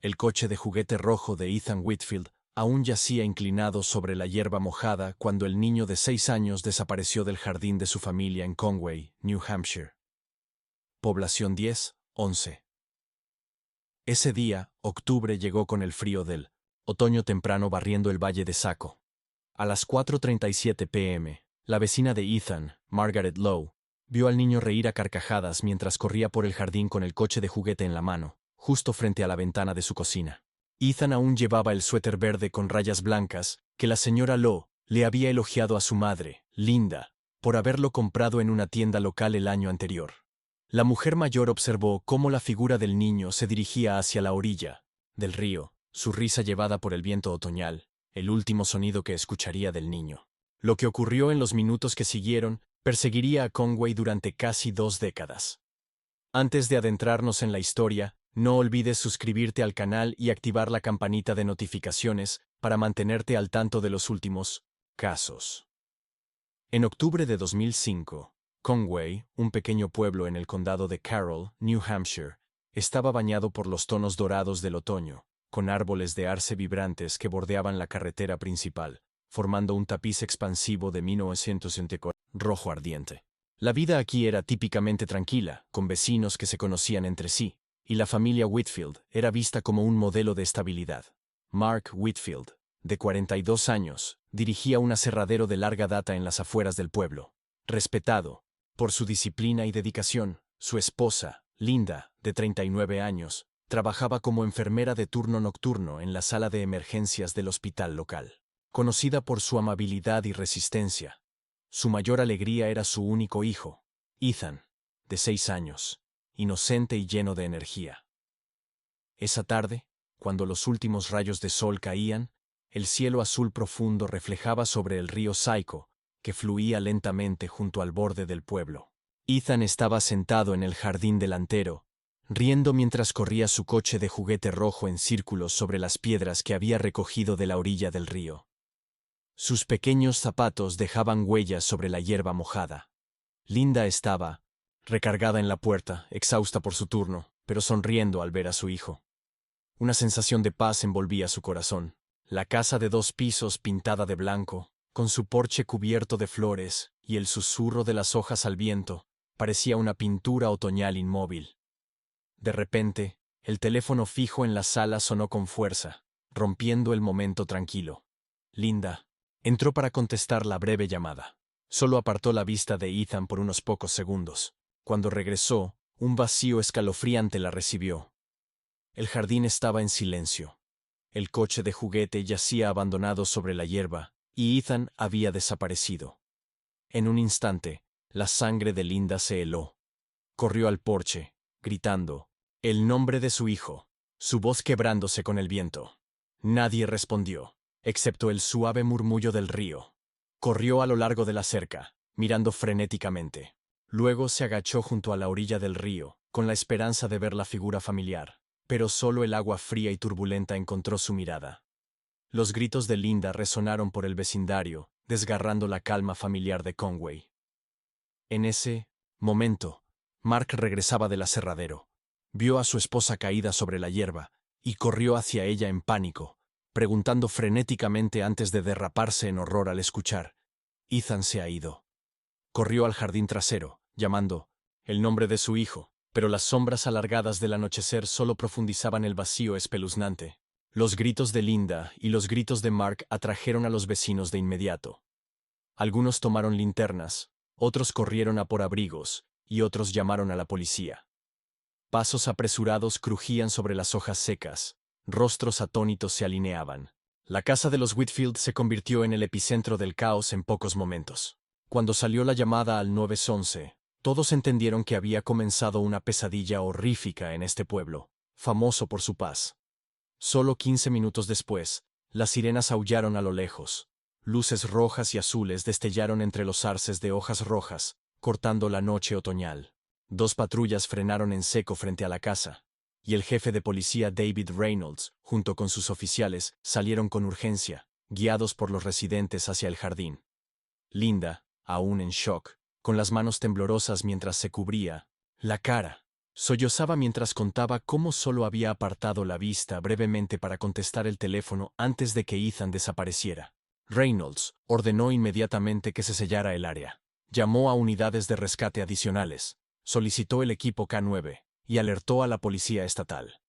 El coche de juguete rojo de Ethan Whitfield aún yacía inclinado sobre la hierba mojada cuando el niño de 6 años desapareció del jardín de su familia en Conway, New Hampshire. Población 10-11. Ese día, octubre llegó con el frío del otoño temprano barriendo el valle de Saco. A las 4:37 p.m., la vecina de Ethan, Margaret Lowe, vio al niño reír a carcajadas mientras corría por el jardín con el coche de juguete en la mano, justo frente a la ventana de su cocina. Ethan aún llevaba el suéter verde con rayas blancas que la señora Lowe le había elogiado a su madre, Linda, por haberlo comprado en una tienda local el año anterior. La mujer mayor observó cómo la figura del niño se dirigía hacia la orilla del río, su risa llevada por el viento otoñal, el último sonido que escucharía del niño. Lo que ocurrió en los minutos que siguieron perseguiría a Conway durante casi 2 décadas. Antes de adentrarnos en la historia, no olvides suscribirte al canal y activar la campanita de notificaciones para mantenerte al tanto de los últimos casos. En octubre de 2005, Conway, un pequeño pueblo en el condado de Carroll, New Hampshire, estaba bañado por los tonos dorados del otoño, con árboles de arce vibrantes que bordeaban la carretera principal, formando un tapiz expansivo de 1964 rojo ardiente. La vida aquí era típicamente tranquila, con vecinos que se conocían entre sí, y la familia Whitfield era vista como un modelo de estabilidad. Mark Whitfield, de 42 años, dirigía un aserradero de larga data en las afueras del pueblo. Respetado por su disciplina y dedicación, su esposa, Linda, de 39 años, trabajaba como enfermera de turno nocturno en la sala de emergencias del hospital local. Conocida por su amabilidad y resistencia, su mayor alegría era su único hijo, Ethan, de 6 años, inocente y lleno de energía. Esa tarde, cuando los últimos rayos de sol caían, el cielo azul profundo reflejaba sobre el río Saco, que fluía lentamente junto al borde del pueblo. Ethan estaba sentado en el jardín delantero, riendo mientras corría su coche de juguete rojo en círculos sobre las piedras que había recogido de la orilla del río. Sus pequeños zapatos dejaban huellas sobre la hierba mojada. Linda estaba recargada en la puerta, exhausta por su turno, pero sonriendo al ver a su hijo. Una sensación de paz envolvía su corazón. La casa de 2 pisos pintada de blanco, con su porche cubierto de flores y el susurro de las hojas al viento, parecía una pintura otoñal inmóvil. De repente, el teléfono fijo en la sala sonó con fuerza, rompiendo el momento tranquilo. Linda entró para contestar la breve llamada. Solo apartó la vista de Ethan por unos pocos segundos. Cuando regresó, un vacío escalofriante la recibió. El jardín estaba en silencio. El coche de juguete yacía abandonado sobre la hierba, y Ethan había desaparecido. En un instante, la sangre de Linda se heló. Corrió al porche, gritando el nombre de su hijo, su voz quebrándose con el viento. Nadie respondió, excepto el suave murmullo del río. Corrió a lo largo de la cerca, mirando frenéticamente. Luego se agachó junto a la orilla del río, con la esperanza de ver la figura familiar, pero solo el agua fría y turbulenta encontró su mirada. Los gritos de Linda resonaron por el vecindario, desgarrando la calma familiar de Conway. En ese momento, Mark regresaba del aserradero. Vio a su esposa caída sobre la hierba, y corrió hacia ella en pánico, preguntando frenéticamente antes de derraparse en horror al escuchar: «Ethan se ha ido». Corrió al jardín trasero, llamando el nombre de su hijo, pero las sombras alargadas del anochecer solo profundizaban el vacío espeluznante. Los gritos de Linda y los gritos de Mark atrajeron a los vecinos de inmediato. Algunos tomaron linternas, otros corrieron a por abrigos, y otros llamaron a la policía. Pasos apresurados crujían sobre las hojas secas, rostros atónitos se alineaban. La casa de los Whitfield se convirtió en el epicentro del caos en pocos momentos. Cuando salió la llamada al 911, todos entendieron que había comenzado una pesadilla horrífica en este pueblo, famoso por su paz. Solo 15 minutos después, las sirenas aullaron a lo lejos. Luces rojas y azules destellaron entre los arces de hojas rojas, cortando la noche otoñal. 2 patrullas frenaron en seco frente a la casa, y el jefe de policía David Reynolds, junto con sus oficiales, salieron con urgencia, guiados por los residentes hacia el jardín. Linda, aún en shock, con las manos temblorosas mientras se cubría la cara, Sollozaba mientras contaba cómo solo había apartado la vista brevemente para contestar el teléfono antes de que Ethan desapareciera. Reynolds ordenó inmediatamente que se sellara el área. Llamó a unidades de rescate adicionales, solicitó el equipo K9 y alertó a la policía estatal.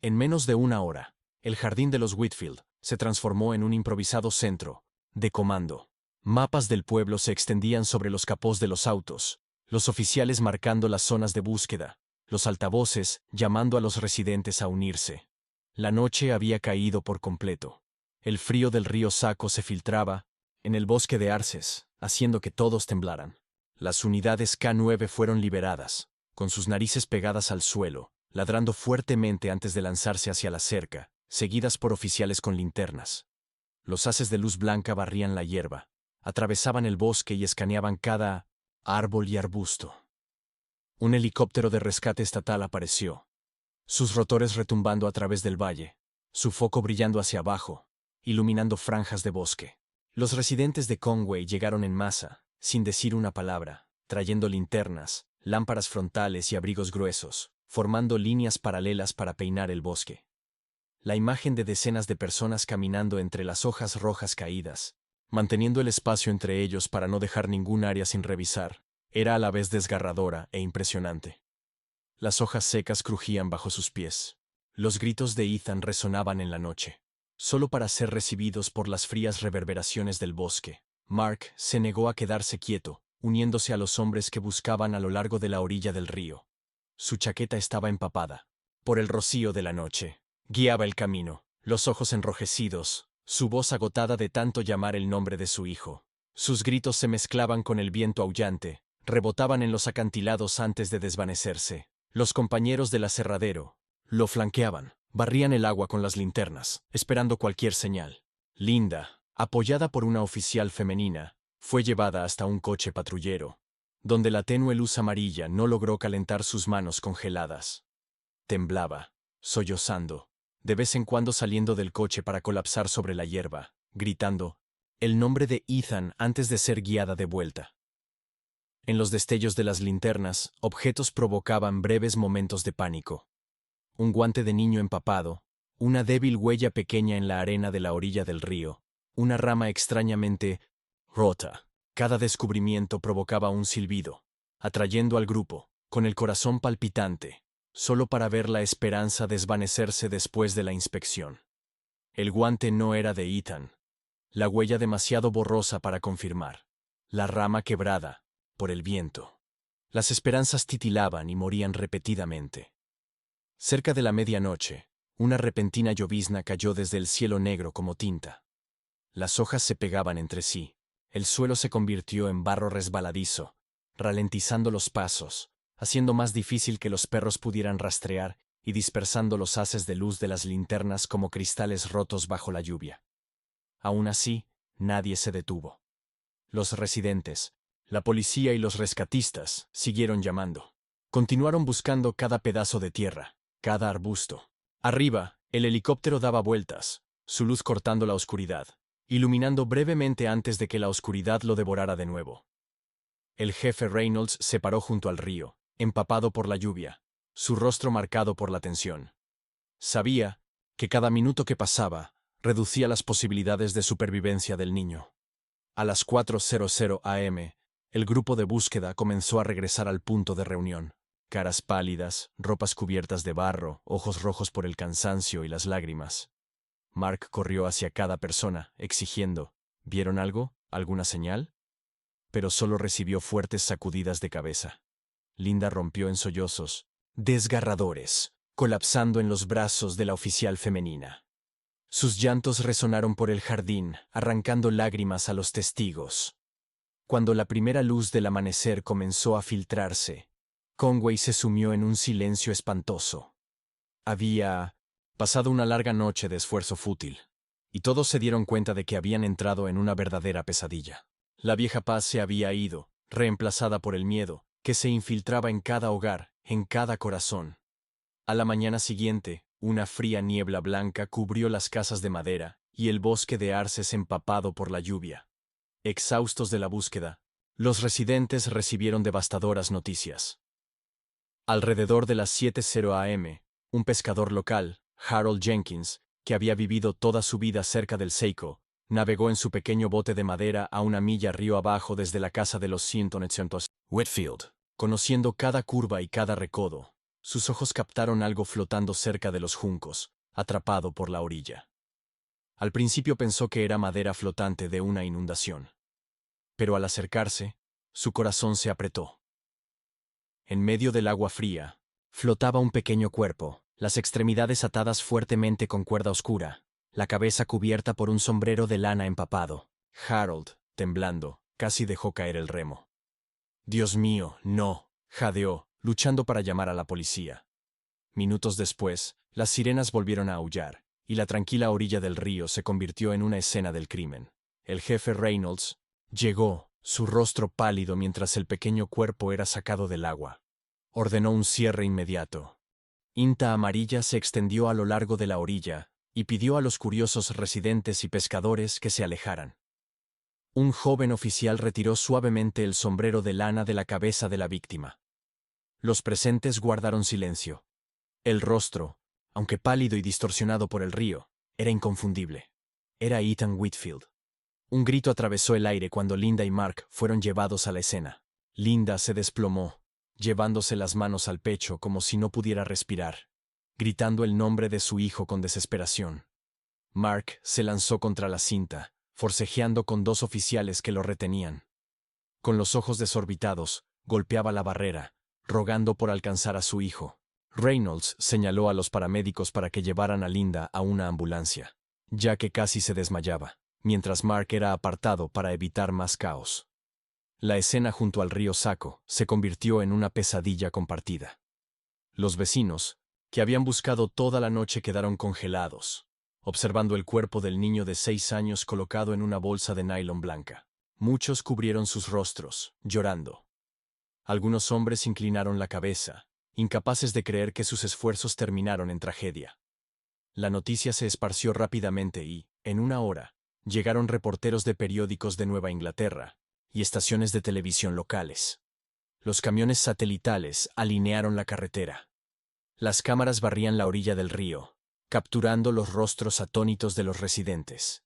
En menos de una hora, el jardín de los Whitfield se transformó en un improvisado centro de comando. Mapas del pueblo se extendían sobre los capós de los autos, los oficiales marcando las zonas de búsqueda, los altavoces llamando a los residentes a unirse. La noche había caído por completo. El frío del río Saco se filtraba en el bosque de Arces, haciendo que todos temblaran. Las unidades K9 fueron liberadas, con sus narices pegadas al suelo, ladrando fuertemente antes de lanzarse hacia la cerca, seguidas por oficiales con linternas. Los haces de luz blanca barrían la hierba, atravesaban el bosque y escaneaban cada árbol y arbusto. Un helicóptero de rescate estatal apareció, sus rotores retumbando a través del valle, su foco brillando hacia abajo, iluminando franjas de bosque. Los residentes de Conway llegaron en masa, sin decir una palabra, trayendo linternas, lámparas frontales y abrigos gruesos, formando líneas paralelas para peinar el bosque. La imagen de decenas de personas caminando entre las hojas rojas caídas, manteniendo el espacio entre ellos para no dejar ningún área sin revisar, era a la vez desgarradora e impresionante. Las hojas secas crujían bajo sus pies. Los gritos de Ethan resonaban en la noche, solo para ser recibidos por las frías reverberaciones del bosque. Mark se negó a quedarse quieto, uniéndose a los hombres que buscaban a lo largo de la orilla del río. Su chaqueta estaba empapada por el rocío de la noche. Guiaba el camino, los ojos enrojecidos, su voz agotada de tanto llamar el nombre de su hijo. Sus gritos se mezclaban con el viento aullante, rebotaban en los acantilados antes de desvanecerse. Los compañeros del aserradero lo flanqueaban, barrían el agua con las linternas, esperando cualquier señal. Linda, apoyada por una oficial femenina, fue llevada hasta un coche patrullero, donde la tenue luz amarilla no logró calentar sus manos congeladas. Temblaba, sollozando, de vez en cuando saliendo del coche para colapsar sobre la hierba, gritando el nombre de Ethan antes de ser guiada de vuelta. En los destellos de las linternas, objetos provocaban breves momentos de pánico. Un guante de niño empapado, una débil huella pequeña en la arena de la orilla del río, una rama extrañamente rota. Cada descubrimiento provocaba un silbido, atrayendo al grupo, con el corazón palpitante, solo para ver la esperanza desvanecerse después de la inspección. El guante no era de Ethan. La huella demasiado borrosa para confirmar. La rama quebrada por el viento. Las esperanzas titilaban y morían repetidamente. Cerca de la medianoche, una repentina llovizna cayó desde el cielo negro como tinta. Las hojas se pegaban entre sí. El suelo se convirtió en barro resbaladizo, ralentizando los pasos, haciendo más difícil que los perros pudieran rastrear y dispersando los haces de luz de las linternas como cristales rotos bajo la lluvia. Aún así, nadie se detuvo. Los residentes, la policía y los rescatistas siguieron llamando. Continuaron buscando cada pedazo de tierra, cada arbusto. Arriba, el helicóptero daba vueltas, su luz cortando la oscuridad, iluminando brevemente antes de que la oscuridad lo devorara de nuevo. El jefe Reynolds se paró junto al río, empapado por la lluvia, su rostro marcado por la tensión. Sabía que cada minuto que pasaba reducía las posibilidades de supervivencia del niño. A las 4:00 am, el grupo de búsqueda comenzó a regresar al punto de reunión. Caras pálidas, ropas cubiertas de barro, ojos rojos por el cansancio y las lágrimas. Mark corrió hacia cada persona, exigiendo, ¿vieron algo? ¿Alguna señal? Pero solo recibió fuertes sacudidas de cabeza. Linda rompió en sollozos, desgarradores, colapsando en los brazos de la oficial femenina. Sus llantos resonaron por el jardín, arrancando lágrimas a los testigos. Cuando la primera luz del amanecer comenzó a filtrarse, Conway se sumió en un silencio espantoso. Había pasado una larga noche de esfuerzo fútil, y todos se dieron cuenta de que habían entrado en una verdadera pesadilla. La vieja paz se había ido, reemplazada por el miedo, que se infiltraba en cada hogar, en cada corazón. A la mañana siguiente, una fría niebla blanca cubrió las casas de madera y el bosque de arces empapado por la lluvia. Exhaustos de la búsqueda, los residentes recibieron devastadoras noticias. Alrededor de las 7:00 am, un pescador local, Harold Jenkins, que había vivido toda su vida cerca del Seiko, navegó en su pequeño bote de madera a una milla río abajo desde la casa de los Sinton-Ets Whitfield. Conociendo cada curva y cada recodo, sus ojos captaron algo flotando cerca de los juncos, atrapado por la orilla. Al principio pensó que era madera flotante de una inundación. Pero al acercarse, su corazón se apretó. En medio del agua fría, flotaba un pequeño cuerpo, las extremidades atadas fuertemente con cuerda oscura, la cabeza cubierta por un sombrero de lana empapado. Harold, temblando, casi dejó caer el remo. «Dios mío, no», jadeó, luchando para llamar a la policía. Minutos después, las sirenas volvieron a aullar, y la tranquila orilla del río se convirtió en una escena del crimen. El jefe Reynolds llegó, su rostro pálido mientras el pequeño cuerpo era sacado del agua. Ordenó un cierre inmediato. Cinta amarilla se extendió a lo largo de la orilla y pidió a los curiosos residentes y pescadores que se alejaran. Un joven oficial retiró suavemente el sombrero de lana de la cabeza de la víctima. Los presentes guardaron silencio. El rostro, aunque pálido y distorsionado por el río, era inconfundible. Era Ethan Whitfield. Un grito atravesó el aire cuando Linda y Mark fueron llevados a la escena. Linda se desplomó, llevándose las manos al pecho como si no pudiera respirar, gritando el nombre de su hijo con desesperación. Mark se lanzó contra la cinta, forcejeando con dos oficiales que lo retenían. Con los ojos desorbitados, golpeaba la barrera, rogando por alcanzar a su hijo. Reynolds señaló a los paramédicos para que llevaran a Linda a una ambulancia, ya que casi se desmayaba, mientras Mark era apartado para evitar más caos. La escena junto al río Saco se convirtió en una pesadilla compartida. Los vecinos, que habían buscado toda la noche, quedaron congelados, observando el cuerpo del niño de 6 años colocado en una bolsa de nylon blanca. Muchos cubrieron sus rostros, llorando. Algunos hombres inclinaron la cabeza, incapaces de creer que sus esfuerzos terminaron en tragedia. La noticia se esparció rápidamente y, en una hora, llegaron reporteros de periódicos de Nueva Inglaterra y estaciones de televisión locales. Los camiones satelitales alinearon la carretera. Las cámaras barrían la orilla del río, capturando los rostros atónitos de los residentes.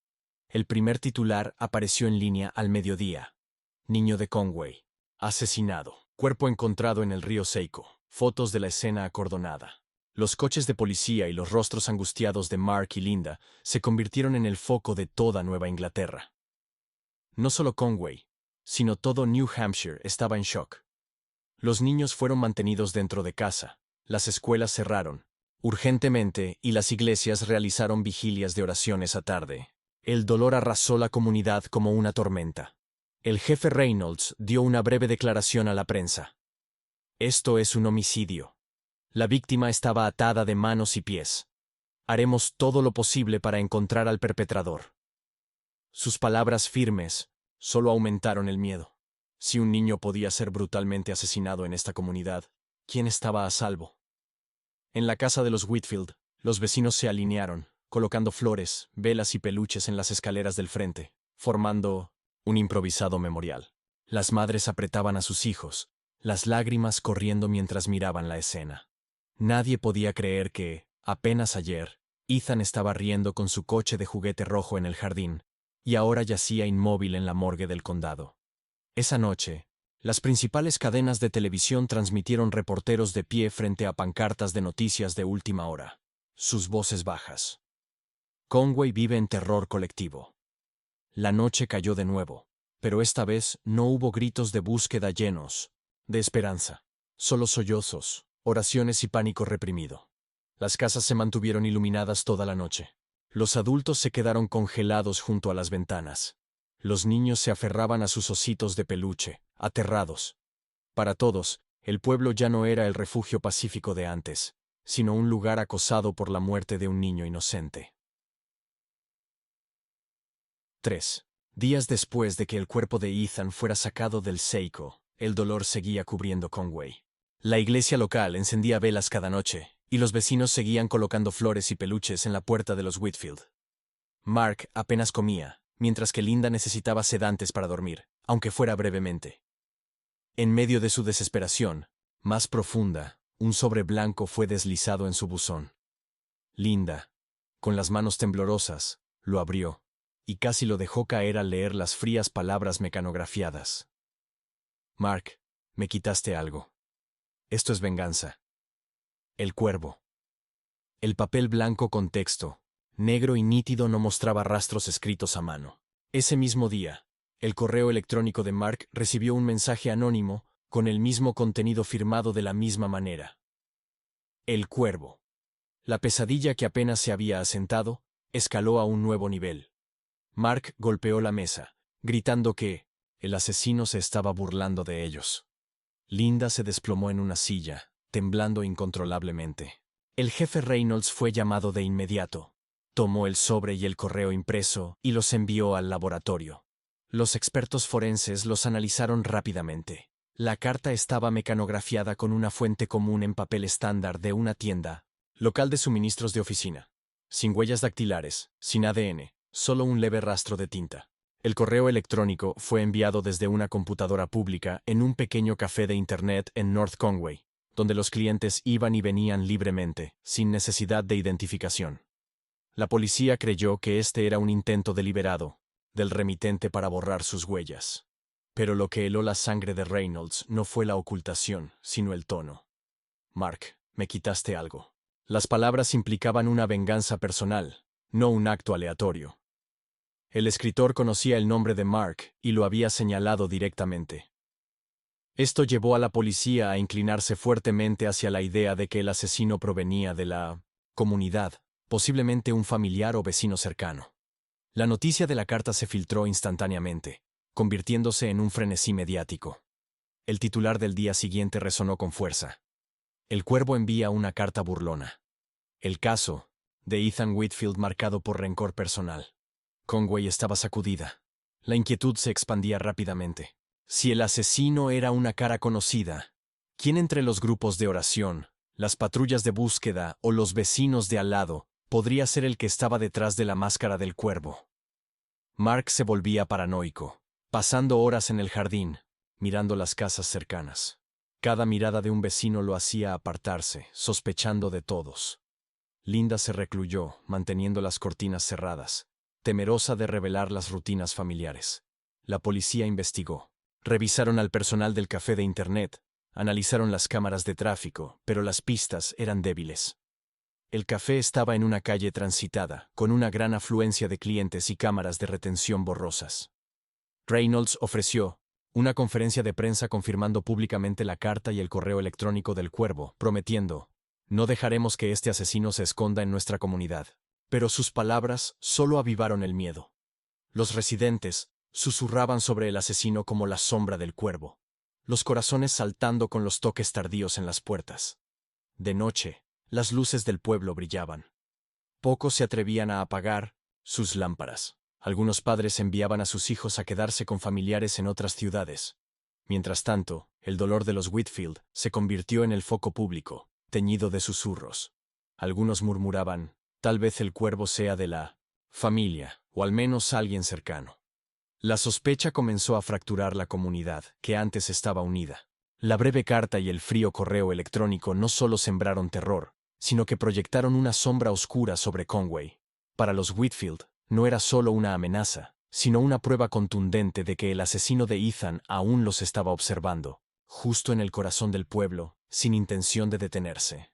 El primer titular apareció en línea al mediodía. Niño de Conway, asesinado. Cuerpo encontrado en el río Seiko. Fotos de la escena acordonada. Los coches de policía y los rostros angustiados de Mark y Linda se convirtieron en el foco de toda Nueva Inglaterra. No solo Conway, sino todo New Hampshire estaba en shock. Los niños fueron mantenidos dentro de casa, las escuelas cerraron, urgentemente, y las iglesias realizaron vigilias de oración esa tarde. El dolor arrasó la comunidad como una tormenta. El jefe Reynolds dio una breve declaración a la prensa. «Esto es un homicidio. La víctima estaba atada de manos y pies. Haremos todo lo posible para encontrar al perpetrador». Sus palabras firmes solo aumentaron el miedo. Si un niño podía ser brutalmente asesinado en esta comunidad, ¿quién estaba a salvo? En la casa de los Whitfield, los vecinos se alinearon, colocando flores, velas y peluches en las escaleras del frente, formando un improvisado memorial. Las madres apretaban a sus hijos, las lágrimas corriendo mientras miraban la escena. Nadie podía creer que, apenas ayer, Ethan estaba riendo con su coche de juguete rojo en el jardín, y ahora yacía inmóvil en la morgue del condado. Esa noche, las principales cadenas de televisión transmitieron reporteros de pie frente a pancartas de noticias de última hora, sus voces bajas. Conway vive en terror colectivo. La noche cayó de nuevo, pero esta vez no hubo gritos de búsqueda llenos de esperanza, solo sollozos, oraciones y pánico reprimido. Las casas se mantuvieron iluminadas toda la noche. Los adultos se quedaron congelados junto a las ventanas. Los niños se aferraban a sus ositos de peluche, aterrados. Para todos, el pueblo ya no era el refugio pacífico de antes, sino un lugar acosado por la muerte de un niño inocente. 3. Días después de que el cuerpo de Ethan fuera sacado del Seiko, el dolor seguía cubriendo Conway. La iglesia local encendía velas cada noche, y los vecinos seguían colocando flores y peluches en la puerta de los Whitfield. Mark apenas comía, mientras que Linda necesitaba sedantes para dormir, aunque fuera brevemente. En medio de su desesperación, más profunda, Un sobre blanco fue deslizado en su buzón. Linda, con las manos temblorosas, lo abrió, y casi lo dejó caer al leer las frías palabras mecanografiadas. Mark, me quitaste algo. Esto es venganza. El cuervo. El papel blanco con texto, negro y nítido, no mostraba rastros escritos a mano. Ese mismo día, el correo electrónico de Mark recibió un mensaje anónimo con el mismo contenido firmado de la misma manera. El cuervo. La pesadilla que apenas se había asentado escaló a un nuevo nivel. Mark golpeó la mesa, gritando que el asesino se estaba burlando de ellos. Linda se desplomó en una silla, temblando incontrolablemente. El jefe Reynolds fue llamado de inmediato. Tomó el sobre y el correo impreso y los envió al laboratorio. Los expertos forenses los analizaron rápidamente. La carta estaba mecanografiada con una fuente común en papel estándar de una tienda local de suministros de oficina. Sin huellas dactilares, sin ADN, solo un leve rastro de tinta. El correo electrónico fue enviado desde una computadora pública en un pequeño café de Internet en North Conway, donde los clientes iban y venían libremente, sin necesidad de identificación. La policía creyó que este era un intento deliberado del remitente para borrar sus huellas. Pero lo que heló la sangre de Reynolds no fue la ocultación, sino el tono. Mark, me quitaste algo. Las palabras implicaban una venganza personal, no un acto aleatorio. El escritor conocía el nombre de Mark y lo había señalado directamente. Esto llevó a la policía a inclinarse fuertemente hacia la idea de que el asesino provenía de la comunidad, posiblemente un familiar o vecino cercano. La noticia de la carta se filtró instantáneamente, convirtiéndose en un frenesí mediático. El titular del día siguiente resonó con fuerza. El Cuervo envía una carta burlona. El caso de Ethan Whitfield marcado por rencor personal. Conway estaba sacudida. La inquietud se expandía rápidamente. Si el asesino era una cara conocida, ¿quién entre los grupos de oración, las patrullas de búsqueda o los vecinos de al lado podría ser el que estaba detrás de la máscara del cuervo? Mark se volvía paranoico, pasando horas en el jardín, mirando las casas cercanas. Cada mirada de un vecino lo hacía apartarse, sospechando de todos. Linda se recluyó, manteniendo las cortinas cerradas, temerosa de revelar las rutinas familiares. La policía investigó. Revisaron al personal del café de Internet, analizaron las cámaras de tráfico, pero las pistas eran débiles. El café estaba en una calle transitada, con una gran afluencia de clientes y cámaras de retención borrosas. Reynolds ofreció una conferencia de prensa confirmando públicamente la carta y el correo electrónico del Cuervo, prometiendo: no dejaremos que este asesino se esconda en nuestra comunidad. Pero sus palabras solo avivaron el miedo. Los residentes susurraban sobre el asesino como la sombra del cuervo, los corazones saltando con los toques tardíos en las puertas. De noche, las luces del pueblo brillaban. Pocos se atrevían a apagar sus lámparas. Algunos padres enviaban a sus hijos a quedarse con familiares en otras ciudades. Mientras tanto, el dolor de los Whitfield se convirtió en el foco público, teñido de susurros. Algunos murmuraban: tal vez el cuervo sea de la familia, o al menos alguien cercano. La sospecha comenzó a fracturar la comunidad, que antes estaba unida. La breve carta y el frío correo electrónico no solo sembraron terror, sino que proyectaron una sombra oscura sobre Conway. Para los Whitfield, no era solo una amenaza, sino una prueba contundente de que el asesino de Ethan aún los estaba observando, justo en el corazón del pueblo, sin intención de detenerse.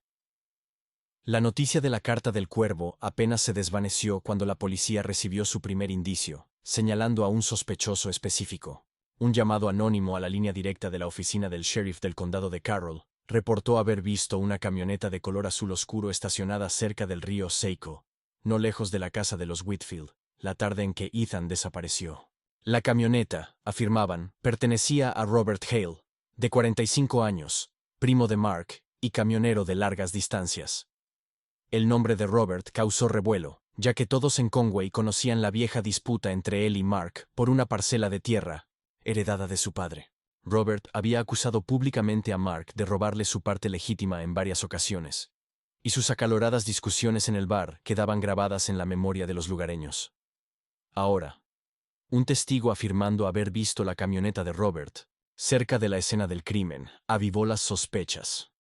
La noticia de la carta del cuervo apenas se desvaneció cuando la policía recibió su primer indicio, señalando a un sospechoso específico. Un llamado anónimo a la línea directa de la oficina del sheriff del condado de Carroll reportó haber visto una camioneta de color azul oscuro estacionada cerca del río Seiko, no lejos de la casa de los Whitfield, la tarde en que Ethan desapareció. La camioneta, afirmaban, pertenecía a Robert Hale, de 45 años, primo de Mark y camionero de largas distancias. El nombre de Robert causó revuelo, ya que todos en Conway conocían la vieja disputa entre él y Mark por una parcela de tierra, heredada de su padre. Robert había acusado públicamente a Mark de robarle su parte legítima en varias ocasiones, y sus acaloradas discusiones en el bar quedaban grabadas en la memoria de los lugareños. Ahora, un testigo afirmando haber visto la camioneta de Robert cerca de la escena del crimen avivó las sospechas.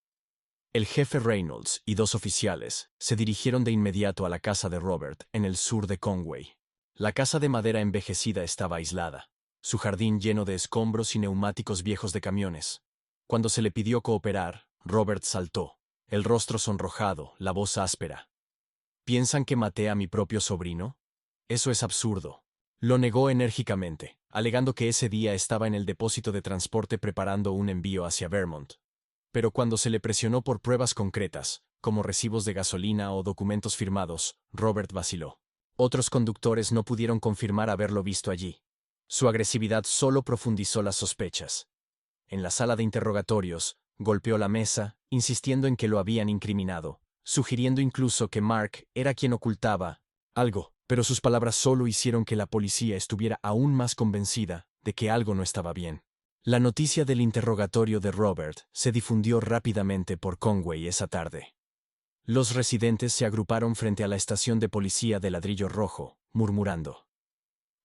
El jefe Reynolds y 2 oficiales se dirigieron de inmediato a la casa de Robert en el sur de Conway. La casa de madera envejecida estaba aislada, su jardín lleno de escombros y neumáticos viejos de camiones. Cuando se le pidió cooperar, Robert saltó, el rostro sonrojado, la voz áspera. ¿Piensan que maté a mi propio sobrino? Eso es absurdo. Lo negó enérgicamente, alegando que ese día estaba en el depósito de transporte preparando un envío hacia Vermont. Pero cuando se le presionó por pruebas concretas, como recibos de gasolina o documentos firmados, Robert vaciló. Otros conductores no pudieron confirmar haberlo visto allí. Su agresividad solo profundizó las sospechas. En la sala de interrogatorios, golpeó la mesa, insistiendo en que lo habían incriminado, sugiriendo incluso que Mark era quien ocultaba algo, pero sus palabras solo hicieron que la policía estuviera aún más convencida de que algo no estaba bien. La noticia del interrogatorio de Robert se difundió rápidamente por Conway esa tarde. Los residentes se agruparon frente a la estación de policía de ladrillo rojo, murmurando.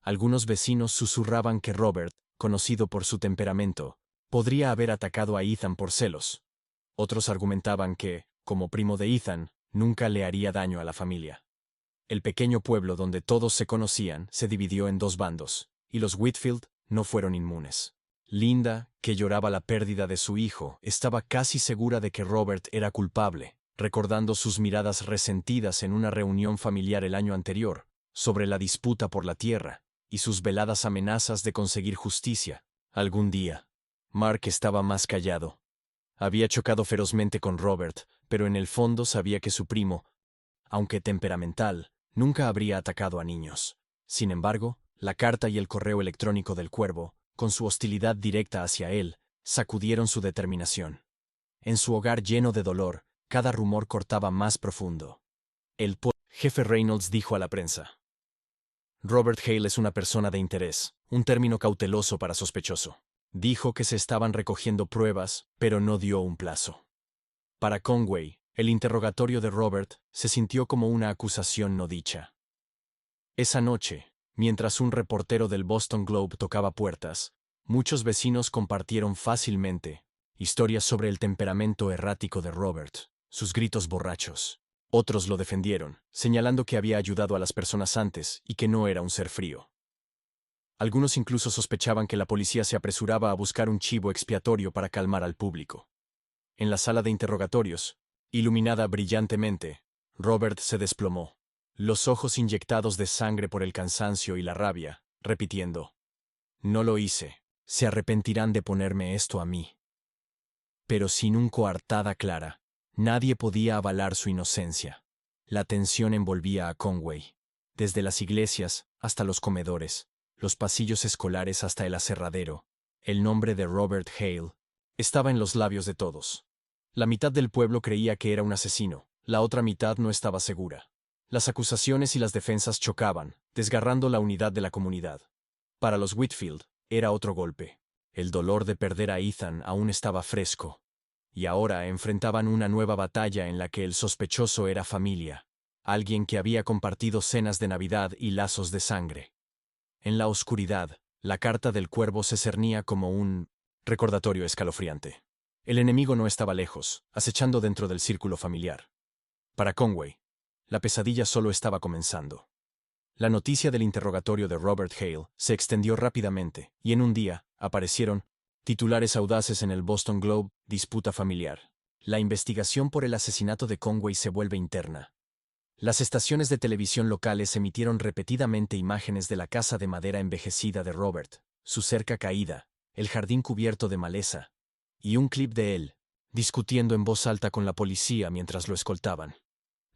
Algunos vecinos susurraban que Robert, conocido por su temperamento, podría haber atacado a Ethan por celos. Otros argumentaban que, como primo de Ethan, nunca le haría daño a la familia. El pequeño pueblo donde todos se conocían se dividió en 2 bandos, y los Whitfield no fueron inmunes. Linda, que lloraba la pérdida de su hijo, estaba casi segura de que Robert era culpable, recordando sus miradas resentidas en una reunión familiar el año anterior, sobre la disputa por la tierra, y sus veladas amenazas de conseguir justicia, algún día. Mark estaba más callado. Había chocado ferozmente con Robert, pero en el fondo sabía que su primo, aunque temperamental, nunca habría atacado a niños. Sin embargo, la carta y el correo electrónico del Cuervo, con su hostilidad directa hacia él, sacudieron su determinación. En su hogar lleno de dolor, cada rumor cortaba más profundo. El jefe Reynolds dijo a la prensa. Robert Hale es una persona de interés, un término cauteloso para sospechoso. Dijo que se estaban recogiendo pruebas, pero no dio un plazo. Para Conway, el interrogatorio de Robert se sintió como una acusación no dicha. Esa noche, mientras un reportero del Boston Globe tocaba puertas, muchos vecinos compartieron fácilmente historias sobre el temperamento errático de Robert, sus gritos borrachos. Otros lo defendieron, señalando que había ayudado a las personas antes y que no era un ser frío. Algunos incluso sospechaban que la policía se apresuraba a buscar un chivo expiatorio para calmar al público. En la sala de interrogatorios, iluminada brillantemente, Robert se desplomó, los ojos inyectados de sangre por el cansancio y la rabia, repitiendo: «No lo hice, se arrepentirán de ponerme esto a mí». Pero sin una coartada clara, nadie podía avalar su inocencia. La tensión envolvía a Conway, desde las iglesias hasta los comedores, los pasillos escolares hasta el aserradero. El nombre de Robert Hale estaba en los labios de todos. La mitad del pueblo creía que era un asesino, la otra mitad no estaba segura. Las acusaciones y las defensas chocaban, desgarrando la unidad de la comunidad. Para los Whitfield, era otro golpe. El dolor de perder a Ethan aún estaba fresco. Y ahora enfrentaban una nueva batalla en la que el sospechoso era familia, alguien que había compartido cenas de Navidad y lazos de sangre. En la oscuridad, la carta del Cuervo se cernía como un recordatorio escalofriante. El enemigo no estaba lejos, acechando dentro del círculo familiar. Para Conway, la pesadilla solo estaba comenzando. La noticia del interrogatorio de Robert Hale se extendió rápidamente, y en un día, aparecieron titulares audaces en el Boston Globe: disputa familiar. La investigación por el asesinato de Conway se vuelve interna. Las estaciones de televisión locales emitieron repetidamente imágenes de la casa de madera envejecida de Robert, su cerca caída, el jardín cubierto de maleza, y un clip de él, discutiendo en voz alta con la policía mientras lo escoltaban.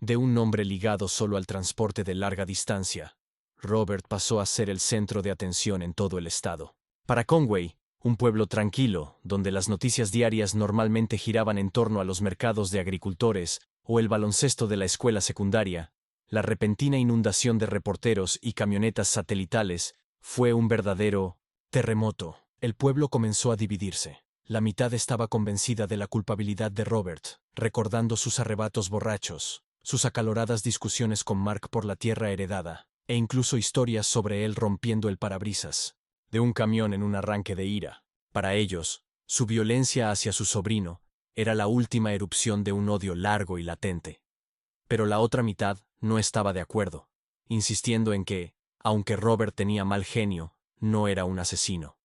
De un hombre ligado solo al transporte de larga distancia, Robert pasó a ser el centro de atención en todo el estado. Para Conway, un pueblo tranquilo, donde las noticias diarias normalmente giraban en torno a los mercados de agricultores o el baloncesto de la escuela secundaria, la repentina inundación de reporteros y camionetas satelitales fue un verdadero terremoto. El pueblo comenzó a dividirse. La mitad estaba convencida de la culpabilidad de Robert, recordando sus arrebatos borrachos, sus acaloradas discusiones con Mark por la tierra heredada, e incluso historias sobre él rompiendo el parabrisas de un camión en un arranque de ira. Para ellos, su violencia hacia su sobrino Era la última erupción de un odio largo y latente. Pero la otra mitad no estaba de acuerdo, insistiendo en que, aunque Robert tenía mal genio, no era un asesino.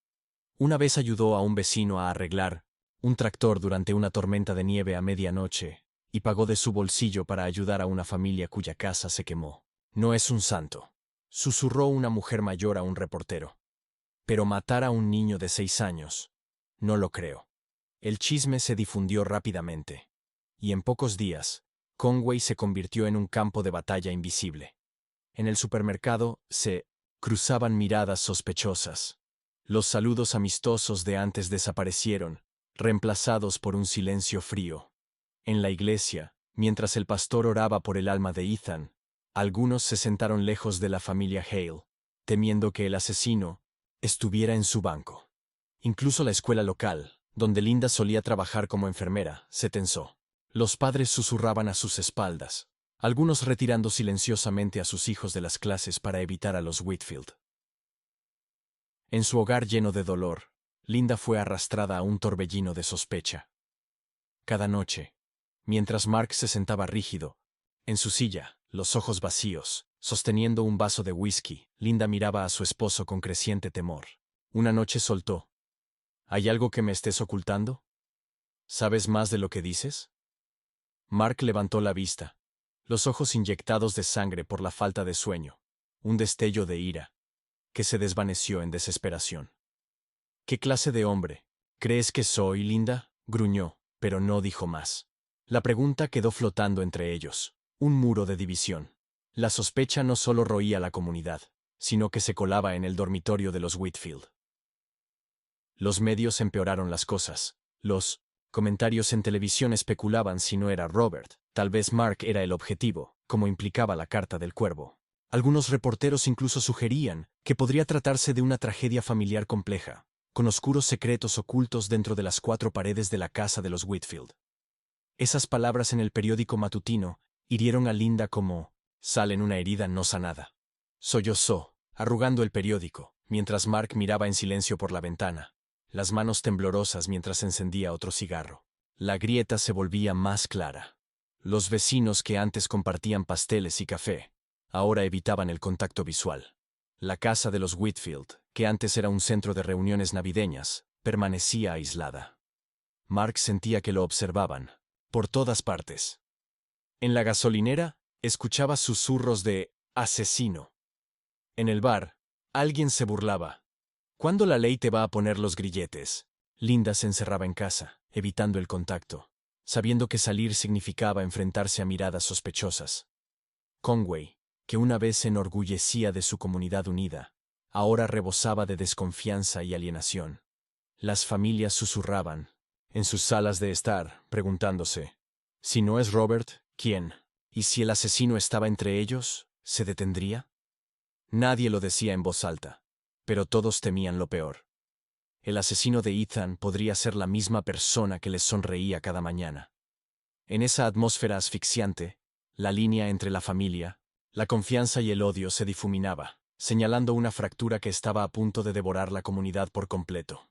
Una vez ayudó a un vecino a arreglar un tractor durante una tormenta de nieve a medianoche y pagó de su bolsillo para ayudar a una familia cuya casa se quemó. No es un santo, susurró una mujer mayor a un reportero. Pero matar a un niño de 6 años, no lo creo. El chisme se difundió rápidamente, y en pocos días, Conway se convirtió en un campo de batalla invisible. En el supermercado se cruzaban miradas sospechosas. Los saludos amistosos de antes desaparecieron, reemplazados por un silencio frío. En la iglesia, mientras el pastor oraba por el alma de Ethan, algunos se sentaron lejos de la familia Hale, temiendo que el asesino estuviera en su banco. Incluso la escuela local, donde Linda solía trabajar como enfermera, se tensó. Los padres susurraban a sus espaldas, algunos retirando silenciosamente a sus hijos de las clases para evitar a los Whitfield. En su hogar lleno de dolor, Linda fue arrastrada a un torbellino de sospecha. Cada noche, mientras Mark se sentaba rígido, en su silla, los ojos vacíos, sosteniendo un vaso de whisky, Linda miraba a su esposo con creciente temor. Una noche soltó: ¿Hay algo que me estés ocultando? ¿Sabes más de lo que dices? Mark levantó la vista, los ojos inyectados de sangre por la falta de sueño, un destello de ira, que se desvaneció en desesperación. ¿Qué clase de hombre crees que soy, Linda? Gruñó, pero no dijo más. La pregunta quedó flotando entre ellos, un muro de división. La sospecha no solo roía la comunidad, sino que se colaba en el dormitorio de los Whitfield. Los medios empeoraron las cosas. Los comentarios en televisión especulaban si no era Robert, tal vez Mark era el objetivo, como implicaba la carta del cuervo. Algunos reporteros incluso sugerían que podría tratarse de una tragedia familiar compleja, con oscuros secretos ocultos dentro de las 4 paredes de la casa de los Whitfield. Esas palabras en el periódico matutino hirieron a Linda como sal en una herida no sanada. Sollozó, arrugando el periódico, mientras Mark miraba en silencio por la ventana, las manos temblorosas mientras encendía otro cigarro. La grieta se volvía más clara. Los vecinos que antes compartían pasteles y café, ahora evitaban el contacto visual. La casa de los Whitfield, que antes era un centro de reuniones navideñas, permanecía aislada. Mark sentía que lo observaban, por todas partes. En la gasolinera, escuchaba susurros de asesino. En el bar, alguien se burlaba. ¿Cuándo la ley te va a poner los grilletes? Linda se encerraba en casa, evitando el contacto, sabiendo que salir significaba enfrentarse a miradas sospechosas. Conway, que una vez se enorgullecía de su comunidad unida, ahora rebosaba de desconfianza y alienación. Las familias susurraban, en sus salas de estar, preguntándose, si no es Robert, ¿quién? ¿Y si el asesino estaba entre ellos, se detendría? Nadie lo decía en voz alta, pero todos temían lo peor. El asesino de Ethan podría ser la misma persona que les sonreía cada mañana. En esa atmósfera asfixiante, la línea entre la familia, la confianza y el odio se difuminaba, señalando una fractura que estaba a punto de devorar la comunidad por completo.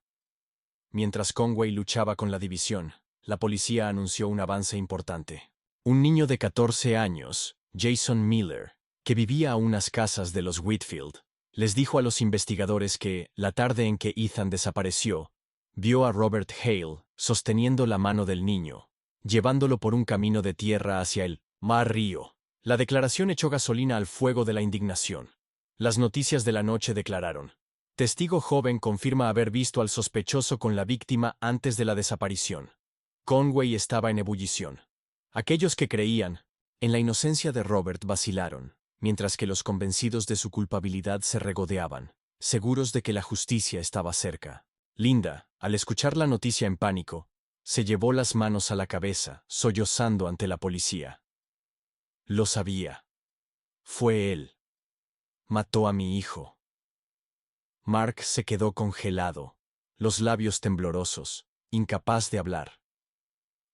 Mientras Conway luchaba con la división, la policía anunció un avance importante. Un niño de 14 años, Jason Miller, que vivía a unas casas de los Whitfield, les dijo a los investigadores que, la tarde en que Ethan desapareció, vio a Robert Hale sosteniendo la mano del niño, llevándolo por un camino de tierra hacia el mar Río. La declaración echó gasolina al fuego de la indignación. Las noticias de la noche declararon: testigo joven confirma haber visto al sospechoso con la víctima antes de la desaparición. Conway estaba en ebullición. Aquellos que creían en la inocencia de Robert vacilaron, mientras que los convencidos de su culpabilidad se regodeaban, seguros de que la justicia estaba cerca. Linda, al escuchar la noticia en pánico, se llevó las manos a la cabeza, sollozando ante la policía. Lo sabía. Fue él. Mató a mi hijo. Mark se quedó congelado, los labios temblorosos, incapaz de hablar.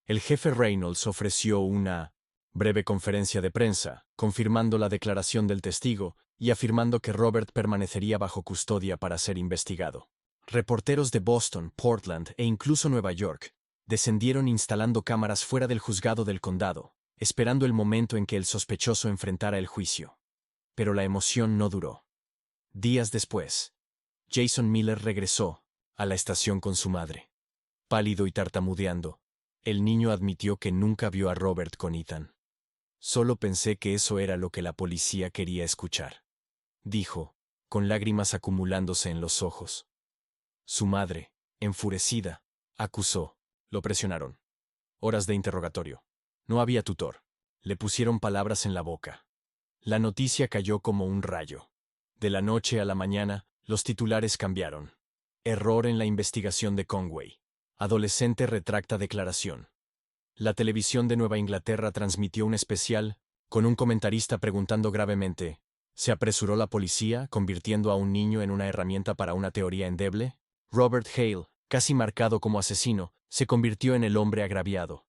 El jefe Reynolds ofreció una breve conferencia de prensa, confirmando la declaración del testigo y afirmando que Robert permanecería bajo custodia para ser investigado. Reporteros de Boston, Portland e incluso Nueva York Descendieron instalando cámaras fuera del juzgado del condado, esperando el momento en que el sospechoso enfrentara el juicio. Pero la emoción no duró. Días después, Jason Miller regresó a la estación con su madre. Pálido y tartamudeando, el niño admitió que nunca vio a Robert con Ethan. Solo pensé que eso era lo que la policía quería escuchar, dijo, con lágrimas acumulándose en los ojos. Su madre, enfurecida, acusó. Lo presionaron. Horas de interrogatorio. No había tutor. Le pusieron palabras en la boca. La noticia cayó como un rayo. De la noche a la mañana, los titulares cambiaron. Error en la investigación de Conway. Adolescente retracta declaración. La televisión de Nueva Inglaterra transmitió un especial, con un comentarista preguntando gravemente, ¿se apresuró la policía, convirtiendo a un niño en una herramienta para una teoría endeble? Robert Hale, casi marcado como asesino, se convirtió en el hombre agraviado.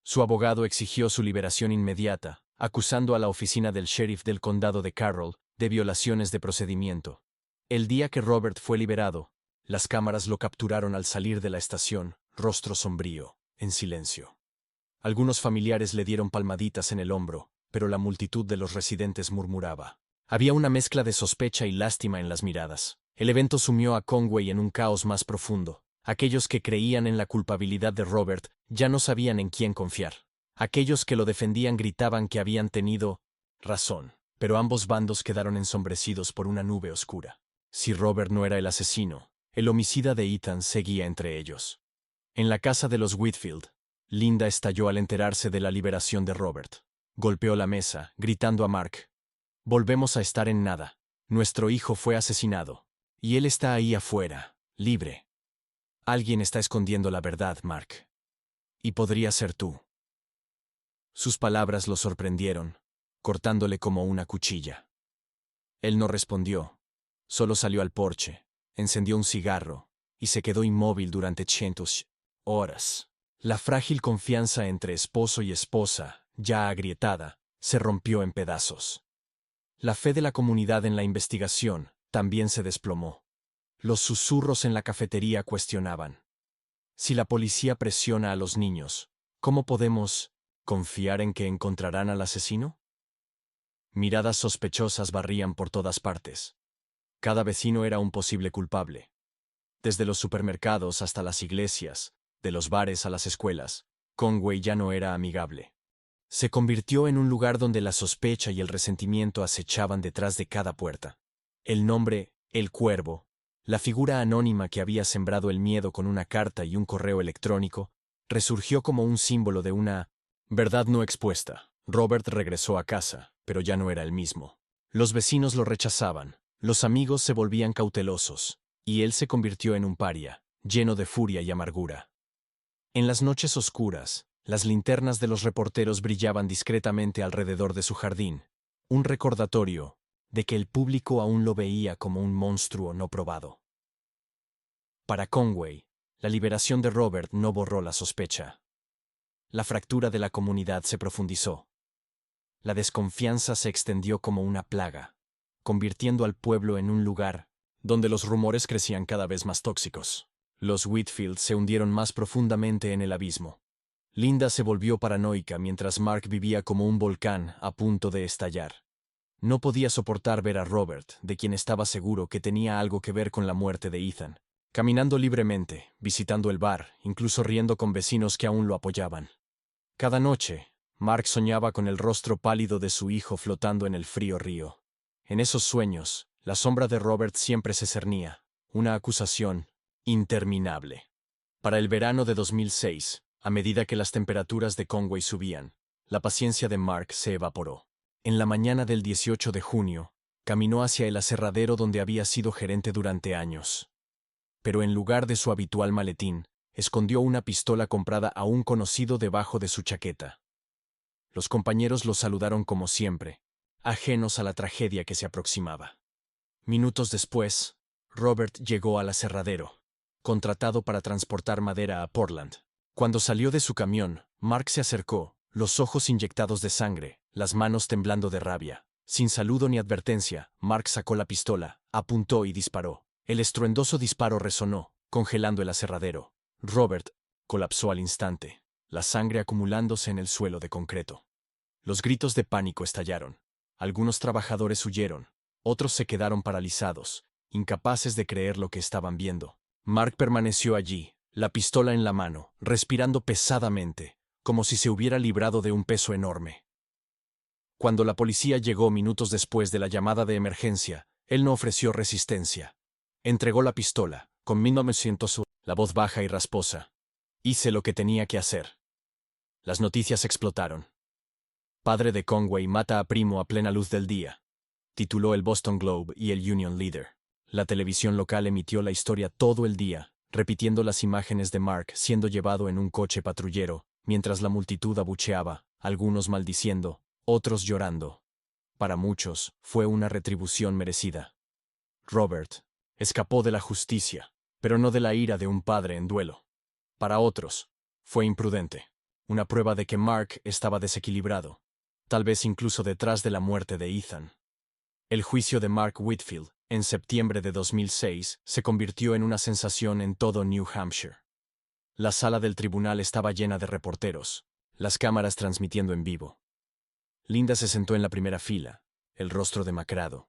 Su abogado exigió su liberación inmediata, acusando a la oficina del sheriff del condado de Carroll de violaciones de procedimiento. El día que Robert fue liberado, las cámaras lo capturaron al salir de la estación, rostro sombrío, en silencio. Algunos familiares le dieron palmaditas en el hombro, pero la multitud de los residentes murmuraba. Había una mezcla de sospecha y lástima en las miradas. El evento sumió a Conway en un caos más profundo. Aquellos que creían en la culpabilidad de Robert ya no sabían en quién confiar. Aquellos que lo defendían gritaban que habían tenido razón, pero ambos bandos quedaron ensombrecidos por una nube oscura. Si Robert no era el asesino, el homicida de Ethan seguía entre ellos. En la casa de los Whitfield, Linda estalló al enterarse de la liberación de Robert. Golpeó la mesa, gritando a Mark. Volvemos a estar en nada. Nuestro hijo fue asesinado. Y él está ahí afuera, libre. Alguien está escondiendo la verdad, Mark. Y podría ser tú. Sus palabras lo sorprendieron, cortándole como una cuchilla. Él no respondió. Solo salió al porche, encendió un cigarro, y se quedó inmóvil durante 100 horas. La frágil confianza entre esposo y esposa, ya agrietada, se rompió en pedazos. La fe de la comunidad en la investigación también se desplomó. Los susurros en la cafetería cuestionaban. Si la policía presiona a los niños, ¿cómo podemos confiar en que encontrarán al asesino? Miradas sospechosas barrían por todas partes. Cada vecino era un posible culpable. Desde los supermercados hasta las iglesias, de los bares a las escuelas, Conway ya no era amigable. Se convirtió en un lugar donde la sospecha y el resentimiento acechaban detrás de cada puerta. El nombre, El Cuervo, la figura anónima que había sembrado el miedo con una carta y un correo electrónico, resurgió como un símbolo de una verdad no expuesta. Robert regresó a casa, pero ya no era el mismo. Los vecinos lo rechazaban, los amigos se volvían cautelosos, y él se convirtió en un paria, lleno de furia y amargura. En las noches oscuras, las linternas de los reporteros brillaban discretamente alrededor de su jardín, un recordatorio de que el público aún lo veía como un monstruo no probado. Para Conway, la liberación de Robert no borró la sospecha. La fractura de la comunidad se profundizó. La desconfianza se extendió como una plaga, convirtiendo al pueblo en un lugar donde los rumores crecían cada vez más tóxicos. Los Whitfield se hundieron más profundamente en el abismo. Linda se volvió paranoica mientras Mark vivía como un volcán a punto de estallar. No podía soportar ver a Robert, de quien estaba seguro que tenía algo que ver con la muerte de Ethan, caminando libremente, visitando el bar, incluso riendo con vecinos que aún lo apoyaban. Cada noche, Mark soñaba con el rostro pálido de su hijo flotando en el frío río. En esos sueños, la sombra de Robert siempre se cernía, una acusación interminable. Para el verano de 2006, a medida que las temperaturas de Conway subían, la paciencia de Mark se evaporó. En la mañana del 18 de junio, caminó hacia el aserradero donde había sido gerente durante años. Pero en lugar de su habitual maletín, escondió una pistola comprada a un conocido debajo de su chaqueta. Los compañeros lo saludaron como siempre, ajenos a la tragedia que se aproximaba. Minutos después, Robert llegó al aserradero, contratado para transportar madera a Portland. Cuando salió de su camión, Mark se acercó, los ojos inyectados de sangre, las manos temblando de rabia. Sin saludo ni advertencia, Mark sacó la pistola, apuntó y disparó. El estruendoso disparo resonó, congelando el aserradero. Robert colapsó al instante, la sangre acumulándose en el suelo de concreto. Los gritos de pánico estallaron. Algunos trabajadores huyeron, otros se quedaron paralizados, incapaces de creer lo que estaban viendo. Mark permaneció allí, la pistola en la mano, respirando pesadamente, como si se hubiera librado de un peso enorme. Cuando la policía llegó minutos después de la llamada de emergencia, él no ofreció resistencia. Entregó la pistola, con 1900, la voz baja y rasposa. Hice lo que tenía que hacer. Las noticias explotaron. Padre de Conway mata a primo a plena luz del día, tituló el Boston Globe y el Union Leader. La televisión local emitió la historia todo el día, repitiendo las imágenes de Mark siendo llevado en un coche patrullero, mientras la multitud abucheaba, algunos maldiciendo, otros llorando. Para muchos, fue una retribución merecida. Robert escapó de la justicia, pero no de la ira de un padre en duelo. Para otros, fue imprudente, una prueba de que Mark estaba desequilibrado, tal vez incluso detrás de la muerte de Ethan. El juicio de Mark Whitfield, en septiembre de 2006, se convirtió en una sensación en todo New Hampshire. La sala del tribunal estaba llena de reporteros, las cámaras transmitiendo en vivo. Linda se sentó en la primera fila, el rostro demacrado,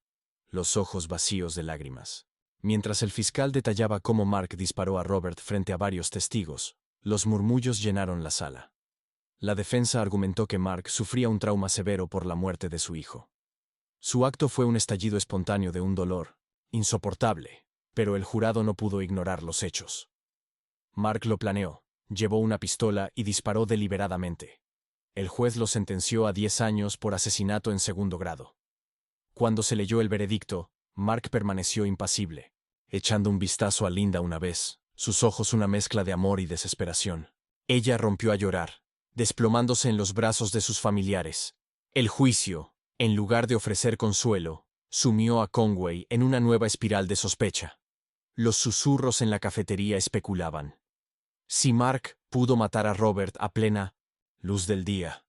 los ojos vacíos de lágrimas. Mientras el fiscal detallaba cómo Mark disparó a Robert frente a varios testigos, los murmullos llenaron la sala. La defensa argumentó que Mark sufría un trauma severo por la muerte de su hijo. Su acto fue un estallido espontáneo de un dolor insoportable, pero el jurado no pudo ignorar los hechos. Mark lo planeó, llevó una pistola y disparó deliberadamente. El juez lo sentenció a 10 años por asesinato en segundo grado. Cuando se leyó el veredicto, Mark permaneció impasible, echando un vistazo a Linda una vez, sus ojos una mezcla de amor y desesperación. Ella rompió a llorar, desplomándose en los brazos de sus familiares. El juicio, en lugar de ofrecer consuelo, sumió a Conway en una nueva espiral de sospecha. Los susurros en la cafetería especulaban. Si Mark pudo matar a Robert a plena luz del día,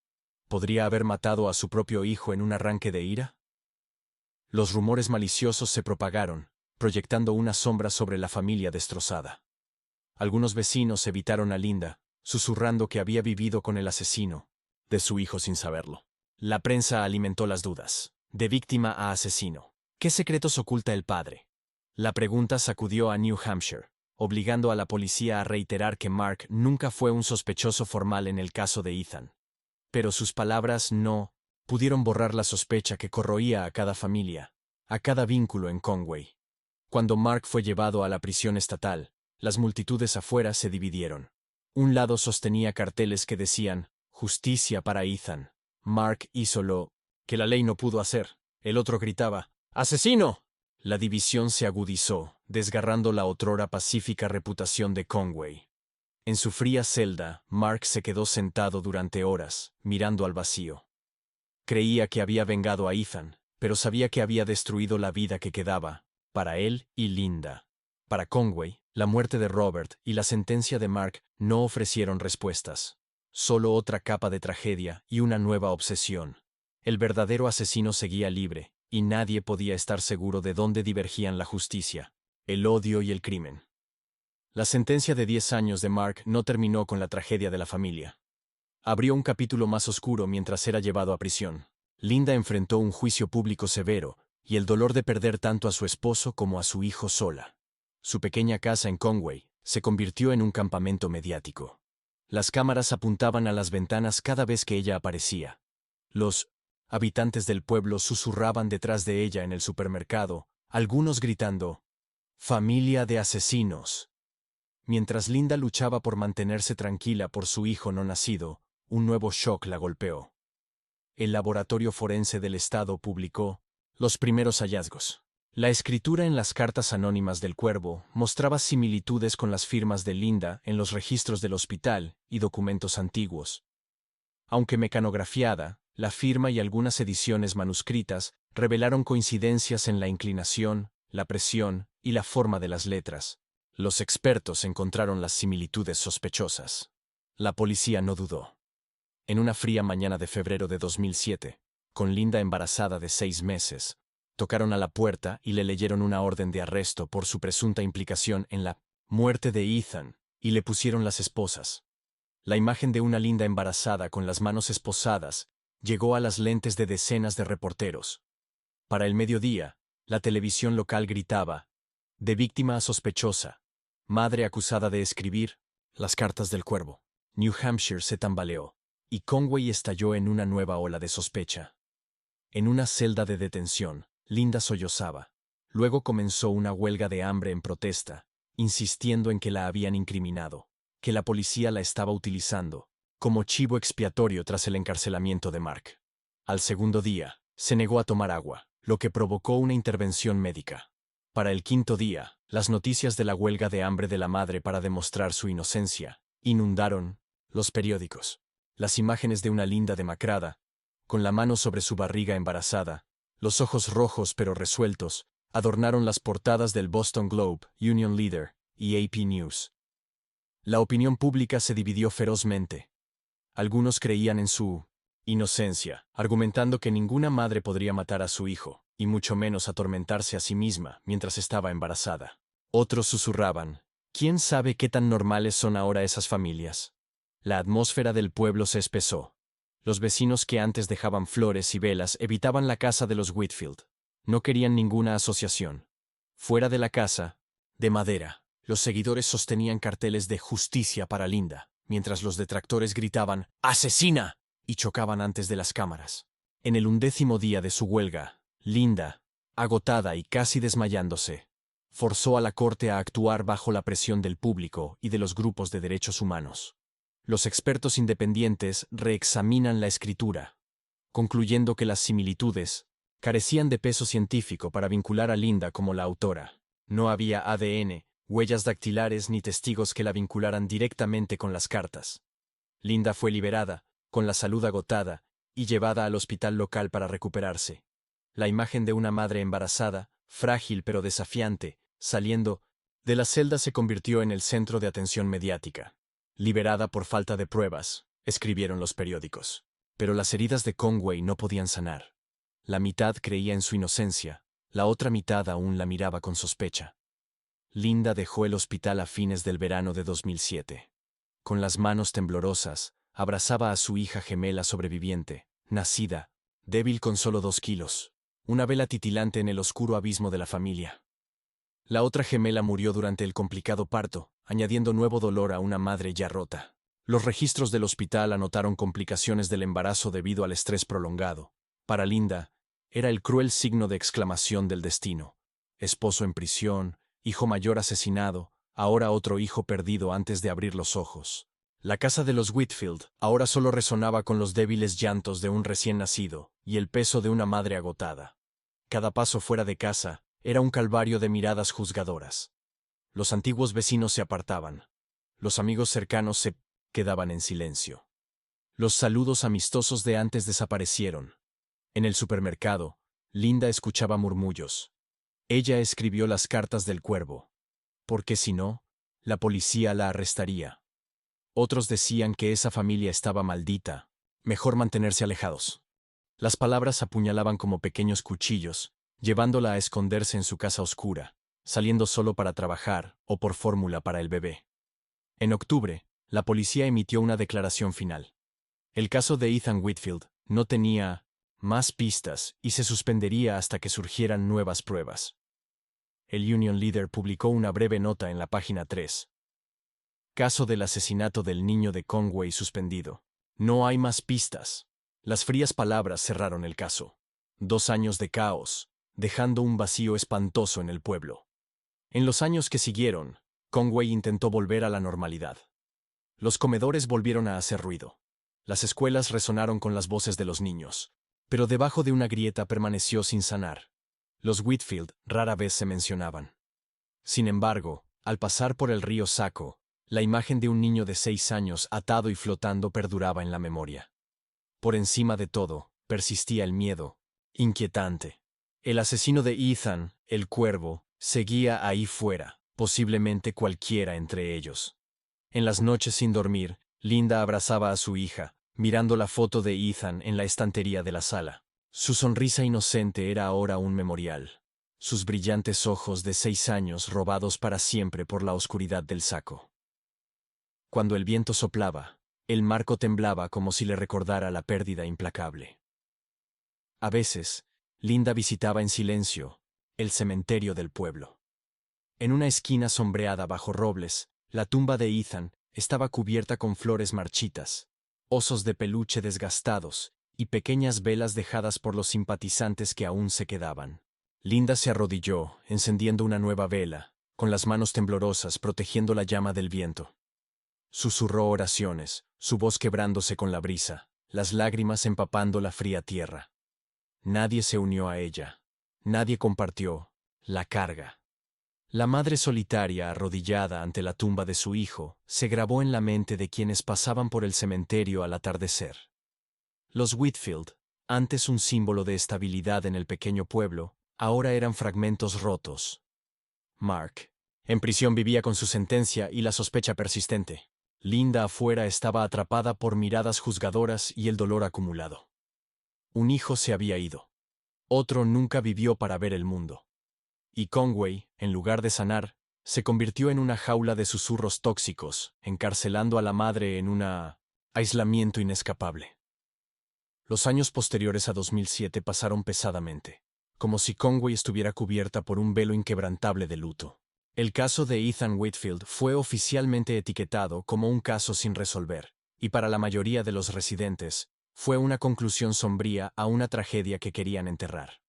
¿podría haber matado a su propio hijo en un arranque de ira? Los rumores maliciosos se propagaron, proyectando una sombra sobre la familia destrozada. Algunos vecinos evitaron a Linda, susurrando que había vivido con el asesino de su hijo sin saberlo. La prensa alimentó las dudas, de víctima a asesino. ¿Qué secretos oculta el padre? La pregunta sacudió a New Hampshire, obligando a la policía a reiterar que Mark nunca fue un sospechoso formal en el caso de Ethan. Pero sus palabras no pudieron borrar la sospecha que corroía a cada familia, a cada vínculo en Conway. Cuando Mark fue llevado a la prisión estatal, las multitudes afuera se dividieron. Un lado sostenía carteles que decían, «Justicia para Ethan». Mark hizo lo que la ley no pudo hacer. El otro gritaba, «¡Asesino!». La división se agudizó, desgarrando la otrora pacífica reputación de Conway. En su fría celda, Mark se quedó sentado durante horas, mirando al vacío. Creía que había vengado a Ethan, pero sabía que había destruido la vida que quedaba, para él y Linda. Para Conway, la muerte de Robert y la sentencia de Mark no ofrecieron respuestas. Solo otra capa de tragedia y una nueva obsesión. El verdadero asesino seguía libre, y nadie podía estar seguro de dónde divergían la justicia, el odio y el crimen. La sentencia de 10 años de Mark no terminó con la tragedia de la familia. Abrió un capítulo más oscuro mientras era llevado a prisión. Linda enfrentó un juicio público severo y el dolor de perder tanto a su esposo como a su hijo sola. Su pequeña casa en Conway se convirtió en un campamento mediático. Las cámaras apuntaban a las ventanas cada vez que ella aparecía. Los habitantes del pueblo susurraban detrás de ella en el supermercado, algunos gritando, «¡Familia de asesinos!». Mientras Linda luchaba por mantenerse tranquila por su hijo no nacido, un nuevo shock la golpeó. El laboratorio forense del estado publicó los primeros hallazgos. La escritura en las cartas anónimas del cuervo mostraba similitudes con las firmas de Linda en los registros del hospital y documentos antiguos. Aunque mecanografiada, la firma y algunas ediciones manuscritas revelaron coincidencias en la inclinación, la presión y la forma de las letras. Los expertos encontraron las similitudes sospechosas. La policía no dudó. En una fría mañana de febrero de 2007, con Linda embarazada de 6 meses, tocaron a la puerta y le leyeron una orden de arresto por su presunta implicación en la muerte de Ethan, Y le pusieron las esposas. La imagen de una Linda embarazada con las manos esposadas llegó a las lentes de decenas de reporteros. Para el mediodía, la televisión local gritaba: de víctima a sospechosa, madre acusada de escribir las cartas del cuervo. New Hampshire se tambaleó, y Conway estalló en una nueva ola de sospecha. En una celda de detención, Linda sollozaba. Luego comenzó una huelga de hambre en protesta, insistiendo en que la habían incriminado, que la policía la estaba utilizando como chivo expiatorio tras el encarcelamiento de Mark. Al segundo día, se negó a tomar agua, lo que provocó una intervención médica. Para el quinto día, las noticias de la huelga de hambre de la madre para demostrar su inocencia inundaron los periódicos. Las imágenes de una Linda demacrada, con la mano sobre su barriga embarazada, los ojos rojos pero resueltos, adornaron las portadas del Boston Globe, Union Leader y AP News. La opinión pública se dividió ferozmente. Algunos creían en su inocencia, argumentando que ninguna madre podría matar a su hijo, y mucho menos atormentarse a sí misma mientras estaba embarazada. Otros susurraban: ¿quién sabe qué tan normales son ahora esas familias? La atmósfera del pueblo se espesó. Los vecinos que antes dejaban flores y velas evitaban la casa de los Whitfield. No querían ninguna asociación. Fuera de la casa, de madera, los seguidores sostenían carteles de justicia para Linda, mientras los detractores gritaban ¡asesina! Y chocaban antes de las cámaras. En el 11º día de su huelga, Linda, agotada y casi desmayándose, forzó a la corte a actuar bajo la presión del público y de los grupos de derechos humanos. Los expertos independientes reexaminan la escritura, concluyendo que las similitudes carecían de peso científico para vincular a Linda como la autora. No había ADN, huellas dactilares ni testigos que la vincularan directamente con las cartas. Linda fue liberada, con la salud agotada, y llevada al hospital local para recuperarse. La imagen de una madre embarazada, frágil pero desafiante, saliendo de la celda se convirtió en el centro de atención mediática. Liberada por falta de pruebas, escribieron los periódicos. Pero las heridas de Conway no podían sanar. La mitad creía en su inocencia, la otra mitad aún la miraba con sospecha. Linda dejó el hospital a fines del verano de 2007. Con las manos temblorosas, abrazaba a su hija gemela sobreviviente, nacida, débil con solo 2 kilos, una vela titilante en el oscuro abismo de la familia. La otra gemela murió durante el complicado parto, añadiendo nuevo dolor a una madre ya rota. Los registros del hospital anotaron complicaciones del embarazo debido al estrés prolongado. Para Linda, era el cruel signo de exclamación del destino. Esposo en prisión, hijo mayor asesinado, ahora otro hijo perdido antes de abrir los ojos. La casa de los Whitfield ahora solo resonaba con los débiles llantos de un recién nacido y el peso de una madre agotada. Cada paso fuera de casa era un calvario de miradas juzgadoras. Los antiguos vecinos se apartaban. Los amigos cercanos se quedaban en silencio. Los saludos amistosos de antes desaparecieron. En el supermercado, Linda escuchaba murmullos. Ella escribió las cartas del cuervo. Porque si no, la policía la arrestaría. Otros decían que esa familia estaba maldita. Mejor mantenerse alejados. Las palabras apuñalaban como pequeños cuchillos, llevándola a esconderse en su casa oscura, saliendo solo para trabajar o por fórmula para el bebé. En octubre, la policía emitió una declaración final. El caso de Ethan Whitfield no tenía más pistas y se suspendería hasta que surgieran nuevas pruebas. El Union Leader publicó una breve nota en la página 3. Caso del asesinato del niño de Conway suspendido. No hay más pistas. Las frías palabras cerraron el caso. 2 años de caos, dejando un vacío espantoso en el pueblo. En los años que siguieron, Conway intentó volver a la normalidad. Los comedores volvieron a hacer ruido. Las escuelas resonaron con las voces de los niños, pero debajo de una grieta permaneció sin sanar. Los Whitfield rara vez se mencionaban. Sin embargo, al pasar por el río Saco, la imagen de un niño de 6 años atado y flotando perduraba en la memoria. Por encima de todo, persistía el miedo, inquietante. El asesino de Ethan, el cuervo, seguía ahí fuera, posiblemente cualquiera entre ellos. En las noches sin dormir, Linda abrazaba a su hija, mirando la foto de Ethan en la estantería de la sala. Su sonrisa inocente era ahora un memorial. Sus brillantes ojos de 6 años robados para siempre por la oscuridad del Saco. Cuando el viento soplaba, el marco temblaba como si le recordara la pérdida implacable. A veces, Linda visitaba en silencio el cementerio del pueblo. En una esquina sombreada bajo robles, la tumba de Ethan estaba cubierta con flores marchitas, osos de peluche desgastados y pequeñas velas dejadas por los simpatizantes que aún se quedaban. Linda se arrodilló, encendiendo una nueva vela, con las manos temblorosas protegiendo la llama del viento. Susurró oraciones, su voz quebrándose con la brisa, las lágrimas empapando la fría tierra. Nadie se unió a ella. Nadie compartió la carga. La madre solitaria, arrodillada ante la tumba de su hijo, se grabó en la mente de quienes pasaban por el cementerio al atardecer. Los Whitfield, antes un símbolo de estabilidad en el pequeño pueblo, ahora eran fragmentos rotos. Mark, en prisión, vivía con su sentencia y la sospecha persistente. Linda afuera estaba atrapada por miradas juzgadoras y el dolor acumulado. Un hijo se había ido. Otro nunca vivió para ver el mundo. Y Conway, en lugar de sanar, se convirtió en una jaula de susurros tóxicos, encarcelando a la madre en un aislamiento inescapable. Los años posteriores a 2007 pasaron pesadamente, como si Conway estuviera cubierta por un velo inquebrantable de luto. El caso de Ethan Whitfield fue oficialmente etiquetado como un caso sin resolver, y para la mayoría de los residentes, fue una conclusión sombría a una tragedia que querían enterrar.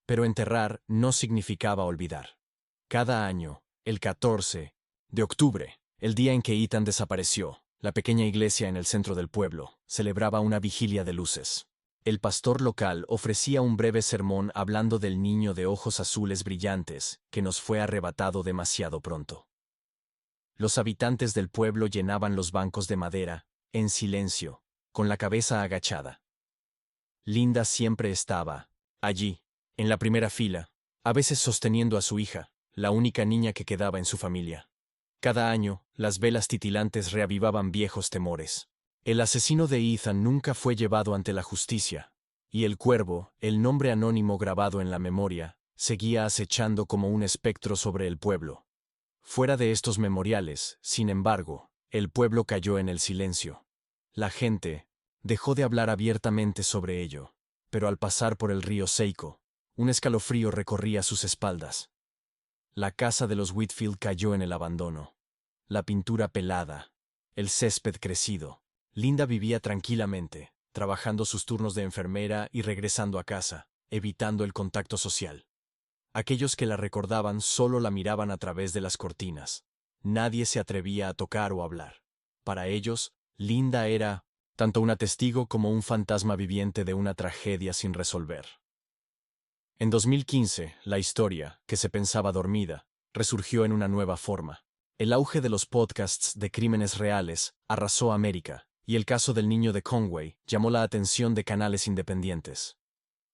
Pero enterrar no significaba olvidar. Cada año, el 14 de octubre, el día en que Ethan desapareció, la pequeña iglesia en el centro del pueblo celebraba una vigilia de luces. El pastor local ofrecía un breve sermón hablando del niño de ojos azules brillantes que nos fue arrebatado demasiado pronto. Los habitantes del pueblo llenaban los bancos de madera, en silencio, con la cabeza agachada. Linda siempre estaba allí, en la primera fila, a veces sosteniendo a su hija, la única niña que quedaba en su familia. Cada año, las velas titilantes reavivaban viejos temores. El asesino de Ethan nunca fue llevado ante la justicia, y el cuervo, el nombre anónimo grabado en la memoria, seguía acechando como un espectro sobre el pueblo. Fuera de estos memoriales, sin embargo, el pueblo cayó en el silencio. La gente dejó de hablar abiertamente sobre ello, pero al pasar por el río Seiko, un escalofrío recorría sus espaldas. La casa de los Whitfield cayó en el abandono. La pintura pelada, el césped crecido. Linda vivía tranquilamente, trabajando sus turnos de enfermera y regresando a casa, evitando el contacto social. Aquellos que la recordaban solo la miraban a través de las cortinas. Nadie se atrevía a tocar o hablar. Para ellos, Linda era tanto una testigo como un fantasma viviente de una tragedia sin resolver. En 2015, la historia, que se pensaba dormida, resurgió en una nueva forma. El auge de los podcasts de crímenes reales arrasó América, y el caso del niño de Conway llamó la atención de canales independientes.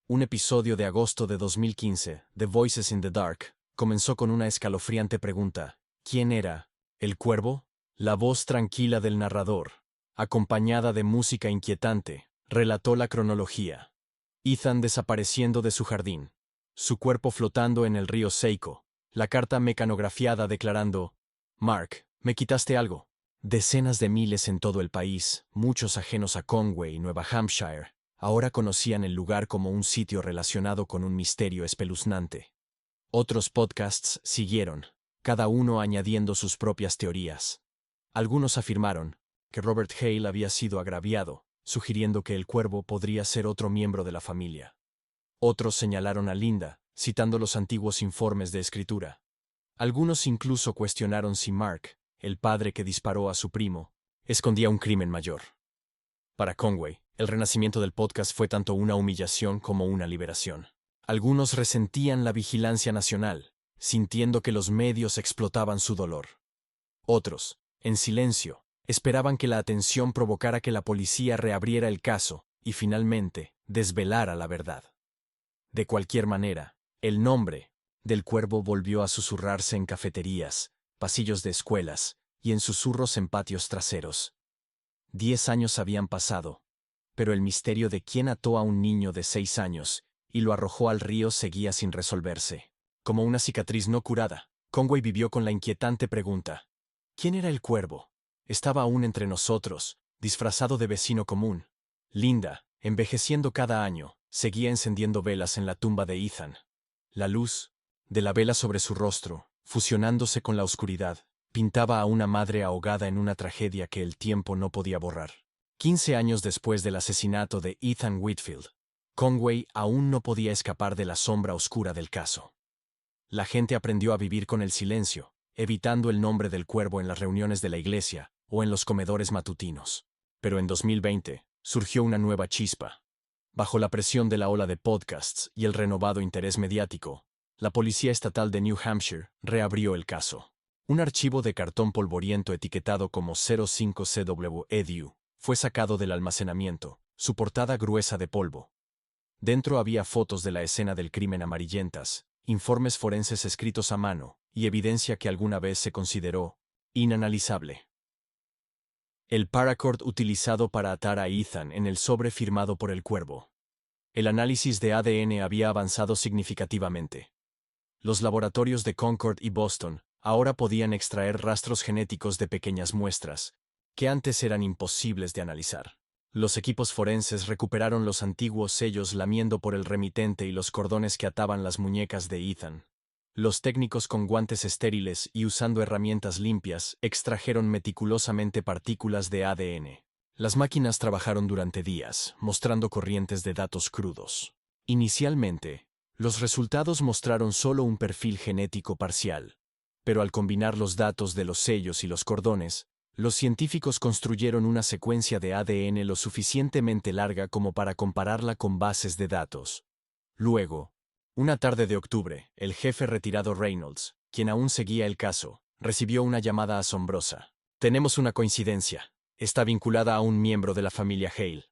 Un episodio de agosto de 2015, The Voices in the Dark, comenzó con una escalofriante pregunta: ¿quién era el cuervo? La voz tranquila del narrador, acompañada de música inquietante, relató la cronología. Ethan desapareciendo de su jardín, su cuerpo flotando en el río Seiko, la carta mecanografiada declarando: Mark, me quitaste algo. Decenas de miles en todo el país, muchos ajenos a Conway, Nueva Hampshire, ahora conocían el lugar como un sitio relacionado con un misterio espeluznante. Otros podcasts siguieron, cada uno añadiendo sus propias teorías. Algunos afirmaron que Robert Hale había sido agraviado, sugiriendo que el cuervo podría ser otro miembro de la familia. Otros señalaron a Linda, citando los antiguos informes de escritura. Algunos incluso cuestionaron si Mark, el padre que disparó a su primo, escondía un crimen mayor. Para Conway, el renacimiento del podcast fue tanto una humillación como una liberación. Algunos resentían la vigilancia nacional, sintiendo que los medios explotaban su dolor. Otros, en silencio, esperaban que la atención provocara que la policía reabriera el caso y finalmente desvelara la verdad. De cualquier manera, el nombre del cuervo volvió a susurrarse en cafeterías, pasillos de escuelas y en susurros en patios traseros. 10 años habían pasado, pero el misterio de quién ató a un niño de 6 años y lo arrojó al río seguía sin resolverse. Como una cicatriz no curada, Conway vivió con la inquietante pregunta: ¿quién era el cuervo? estaba aún entre nosotros, disfrazado de vecino común. Linda, envejeciendo cada año, seguía encendiendo velas en la tumba de Ethan. La luz de la vela sobre su rostro, fusionándose con la oscuridad, pintaba a una madre ahogada en una tragedia que el tiempo no podía borrar. 15 años después del asesinato de Ethan Whitfield, Conway aún no podía escapar de la sombra oscura del caso. La gente aprendió a vivir con el silencio, evitando el nombre del cuervo en las reuniones de la iglesia o en los comedores matutinos. Pero en 2020, surgió una nueva chispa. Bajo la presión de la ola de podcasts y el renovado interés mediático, la Policía Estatal de New Hampshire reabrió el caso. Un archivo de cartón polvoriento etiquetado como 05CW-EDU fue sacado del almacenamiento, su portada gruesa de polvo. Dentro había fotos de la escena del crimen amarillentas, informes forenses escritos a mano y evidencia que alguna vez se consideró inanalizable. El paracord utilizado para atar a Ethan en el sobre firmado por el cuervo. El análisis de ADN había avanzado significativamente. Los laboratorios de Concord y Boston ahora podían extraer rastros genéticos de pequeñas muestras, que antes eran imposibles de analizar. Los equipos forenses recuperaron los antiguos sellos lamiendo por el remitente y los cordones que ataban las muñecas de Ethan. Los técnicos con guantes estériles y usando herramientas limpias extrajeron meticulosamente partículas de ADN. Las máquinas trabajaron durante días, mostrando corrientes de datos crudos. Inicialmente, los resultados mostraron solo un perfil genético parcial, pero al combinar los datos de los sellos y los cordones, los científicos construyeron una secuencia de ADN lo suficientemente larga como para compararla con bases de datos. Luego, una tarde de octubre, el jefe retirado Reynolds, quien aún seguía el caso, recibió una llamada asombrosa. «Tenemos una coincidencia. Está vinculada a un miembro de la familia Hale».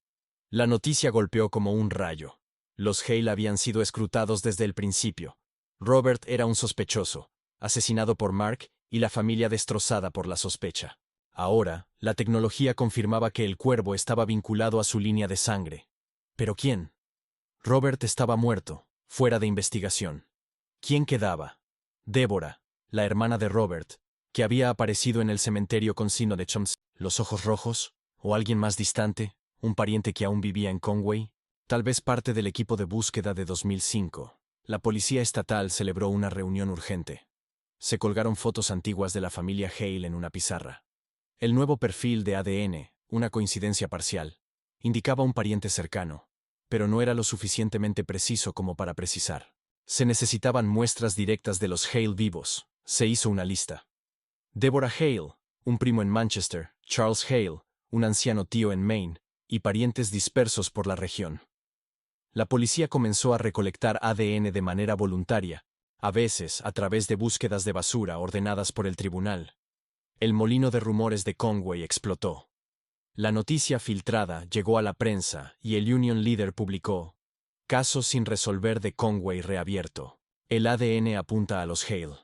La noticia golpeó como un rayo. Los Hale habían sido escrutados desde el principio. Robert era un sospechoso, asesinado por Mark y la familia destrozada por la sospecha. Ahora, la tecnología confirmaba que el cuervo estaba vinculado a su línea de sangre. ¿Pero quién? Robert estaba muerto, fuera de investigación. ¿Quién quedaba? Deborah, la hermana de Robert, que había aparecido en el cementerio con signo de Chomsky. ¿Los ojos rojos? ¿O alguien más distante? ¿Un pariente que aún vivía en Conway? Tal vez parte del equipo de búsqueda de 2005. La Policía Estatal celebró una reunión urgente. Se colgaron fotos antiguas de la familia Hale en una pizarra. El nuevo perfil de ADN, una coincidencia parcial, indicaba un pariente cercano, pero no era lo suficientemente preciso como para precisar. Se necesitaban muestras directas de los Hale vivos. Se hizo una lista. Deborah Hale, un primo en Manchester, Charles Hale, un anciano tío en Maine, y parientes dispersos por la región. La policía comenzó a recolectar ADN de manera voluntaria, a veces a través de búsquedas de basura ordenadas por el tribunal. El molino de rumores de Conway explotó. La noticia filtrada llegó a la prensa y el Union Leader publicó: «Caso sin resolver de Conway reabierto. El ADN apunta a los Hale».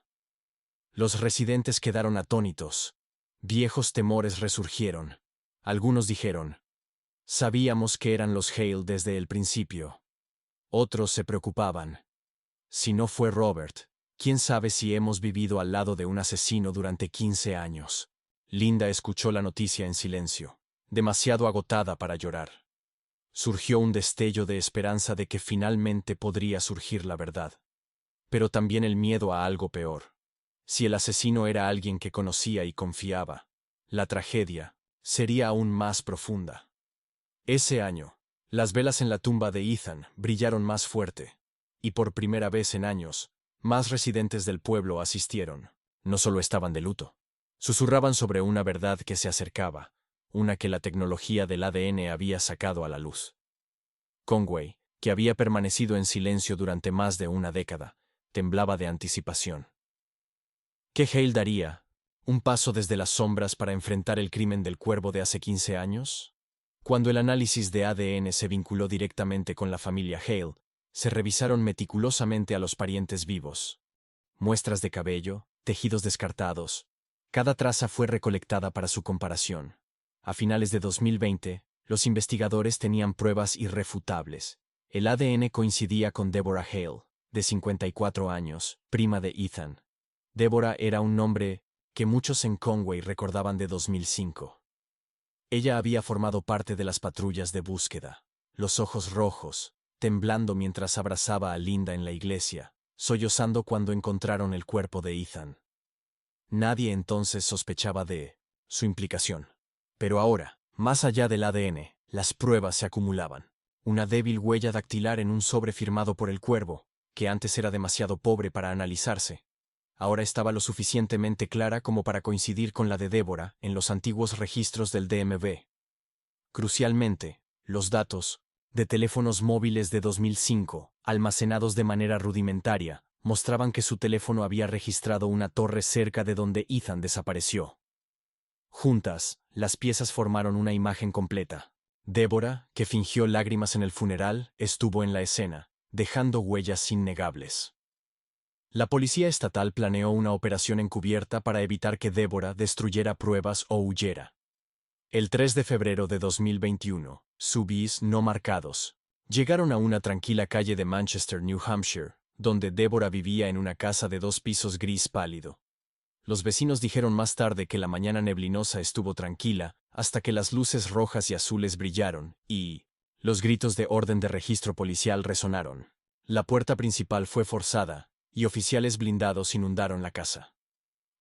Los residentes quedaron atónitos. Viejos temores resurgieron. Algunos dijeron: «Sabíamos que eran los Hale desde el principio». Otros se preocupaban. Si no fue Robert, ¿quién sabe si hemos vivido al lado de un asesino durante 15 años? Linda escuchó la noticia en silencio, demasiado agotada para llorar. Surgió un destello de esperanza de que finalmente podría surgir la verdad. Pero también el miedo a algo peor. Si el asesino era alguien que conocía y confiaba, la tragedia sería aún más profunda. Ese año, las velas en la tumba de Ethan brillaron más fuerte, y por primera vez en años, más residentes del pueblo asistieron. No solo estaban de luto. Susurraban sobre una verdad que se acercaba, una que la tecnología del ADN había sacado a la luz. Conway, que había permanecido en silencio durante más de una década, temblaba de anticipación. ¿Qué Hale daría? ¿Un paso desde las sombras para enfrentar el crimen del cuervo de hace 15 años? Cuando el análisis de ADN se vinculó directamente con la familia Hale, se revisaron meticulosamente a los parientes vivos. Muestras de cabello, tejidos descartados. Cada traza fue recolectada para su comparación. A finales de 2020, los investigadores tenían pruebas irrefutables. El ADN coincidía con Deborah Hale, de 54 años, prima de Ethan. Deborah era un nombre que muchos en Conway recordaban de 2005. Ella había formado parte de las patrullas de búsqueda, los ojos rojos, temblando mientras abrazaba a Linda en la iglesia, sollozando cuando encontraron el cuerpo de Ethan. Nadie entonces sospechaba de su implicación. Pero ahora, más allá del ADN, las pruebas se acumulaban. Una débil huella dactilar en un sobre firmado por el cuervo, que antes era demasiado pobre para analizarse. Ahora estaba lo suficientemente clara como para coincidir con la de Débora en los antiguos registros del DMV. Crucialmente, los datos de teléfonos móviles de 2005, almacenados de manera rudimentaria, mostraban que su teléfono había registrado una torre cerca de donde Ethan desapareció. Juntas, las piezas formaron una imagen completa. Débora, que fingió lágrimas en el funeral, estuvo en la escena, dejando huellas innegables. La policía estatal planeó una operación encubierta para evitar que Débora destruyera pruebas o huyera. El 3 de febrero de 2021, SUVs no marcados llegaron a una tranquila calle de Manchester, New Hampshire, donde Débora vivía en una casa de 2 pisos gris pálido. Los vecinos dijeron más tarde que la mañana neblinosa estuvo tranquila hasta que las luces rojas y azules brillaron y los gritos de orden de registro policial resonaron. La puerta principal fue forzada y oficiales blindados inundaron la casa.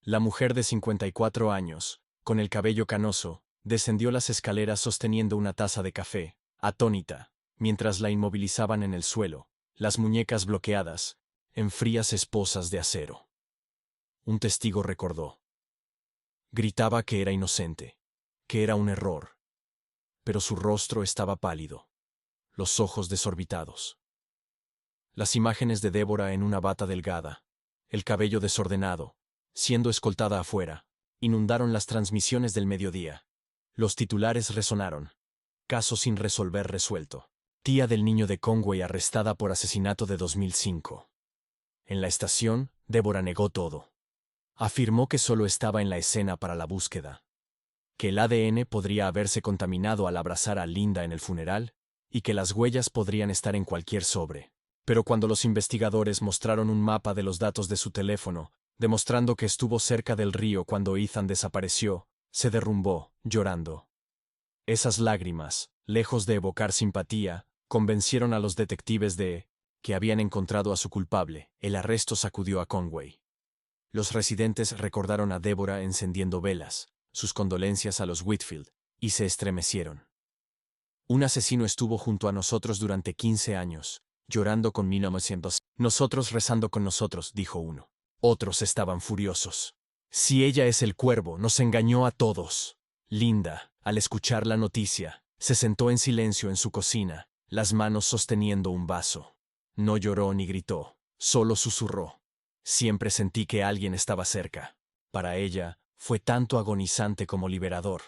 La mujer de 54 años, con el cabello canoso, descendió las escaleras sosteniendo una taza de café, atónita, mientras la inmovilizaban en el suelo, las muñecas bloqueadas, en frías esposas de acero. Un testigo recordó. Gritaba que era inocente, que era un error. Pero su rostro estaba pálido, los ojos desorbitados. Las imágenes de Débora en una bata delgada, el cabello desordenado, siendo escoltada afuera, inundaron las transmisiones del mediodía. Los titulares resonaron. Caso sin resolver resuelto. Tía del niño de Conway arrestada por asesinato de 2005. En la estación, Débora negó todo. Afirmó que solo estaba en la escena para la búsqueda. Que el ADN podría haberse contaminado al abrazar a Linda en el funeral, y que las huellas podrían estar en cualquier sobre. Pero cuando los investigadores mostraron un mapa de los datos de su teléfono, demostrando que estuvo cerca del río cuando Ethan desapareció, se derrumbó, llorando. Esas lágrimas, lejos de evocar simpatía, convencieron a los detectives de que habían encontrado a su culpable. El arresto sacudió a Conway. Los residentes recordaron a Débora encendiendo velas, sus condolencias a los Whitfield, y se estremecieron. Un asesino estuvo junto a nosotros durante 15 años, llorando con 1900. Nosotros rezando con nosotros, dijo uno. Otros estaban furiosos. Si ella es el cuervo, nos engañó a todos. Linda, al escuchar la noticia, se sentó en silencio en su cocina, las manos sosteniendo un vaso. No lloró ni gritó, solo susurró. Siempre sentí que alguien estaba cerca. Para ella, fue tanto agonizante como liberador.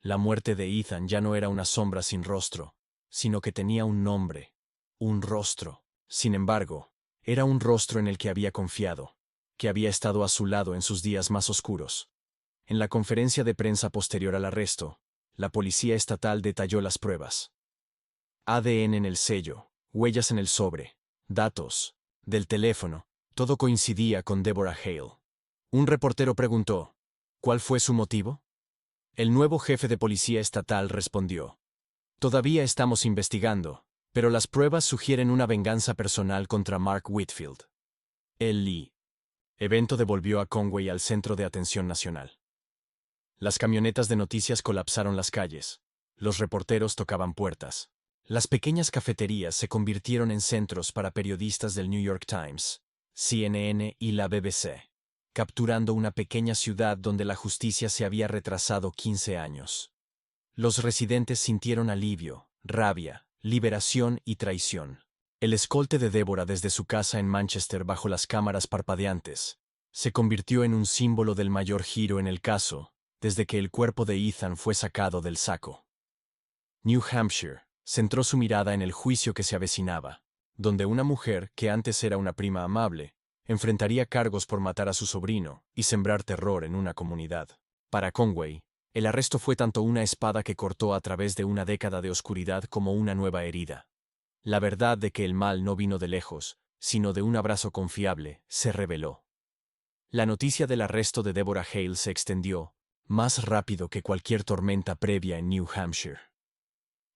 La muerte de Ethan ya no era una sombra sin rostro, sino que tenía un nombre, un rostro. Sin embargo, era un rostro en el que había confiado, que había estado a su lado en sus días más oscuros. En la conferencia de prensa posterior al arresto, la policía estatal detalló las pruebas. ADN en el sello, huellas en el sobre, datos, del teléfono, todo coincidía con Deborah Hale. Un reportero preguntó, ¿cuál fue su motivo? El nuevo jefe de policía estatal respondió, todavía estamos investigando, pero las pruebas sugieren una venganza personal contra Mark Whitfield. El evento devolvió a Conway al centro de atención nacional. Las camionetas de noticias colapsaron las calles. Los reporteros tocaban puertas. Las pequeñas cafeterías se convirtieron en centros para periodistas del New York Times, CNN y la BBC, capturando una pequeña ciudad donde la justicia se había retrasado 15 años. Los residentes sintieron alivio, rabia, liberación y traición. El escolte de Débora desde su casa en Manchester bajo las cámaras parpadeantes se convirtió en un símbolo del mayor giro en el caso desde que el cuerpo de Ethan fue sacado del saco. New Hampshire centró su mirada en el juicio que se avecinaba, donde una mujer, que antes era una prima amable, enfrentaría cargos por matar a su sobrino y sembrar terror en una comunidad. Para Conway, el arresto fue tanto una espada que cortó a través de una década de oscuridad como una nueva herida. La verdad de que el mal no vino de lejos, sino de un abrazo confiable, se reveló. La noticia del arresto de Deborah Hale se extendió, más rápido que cualquier tormenta previa en New Hampshire.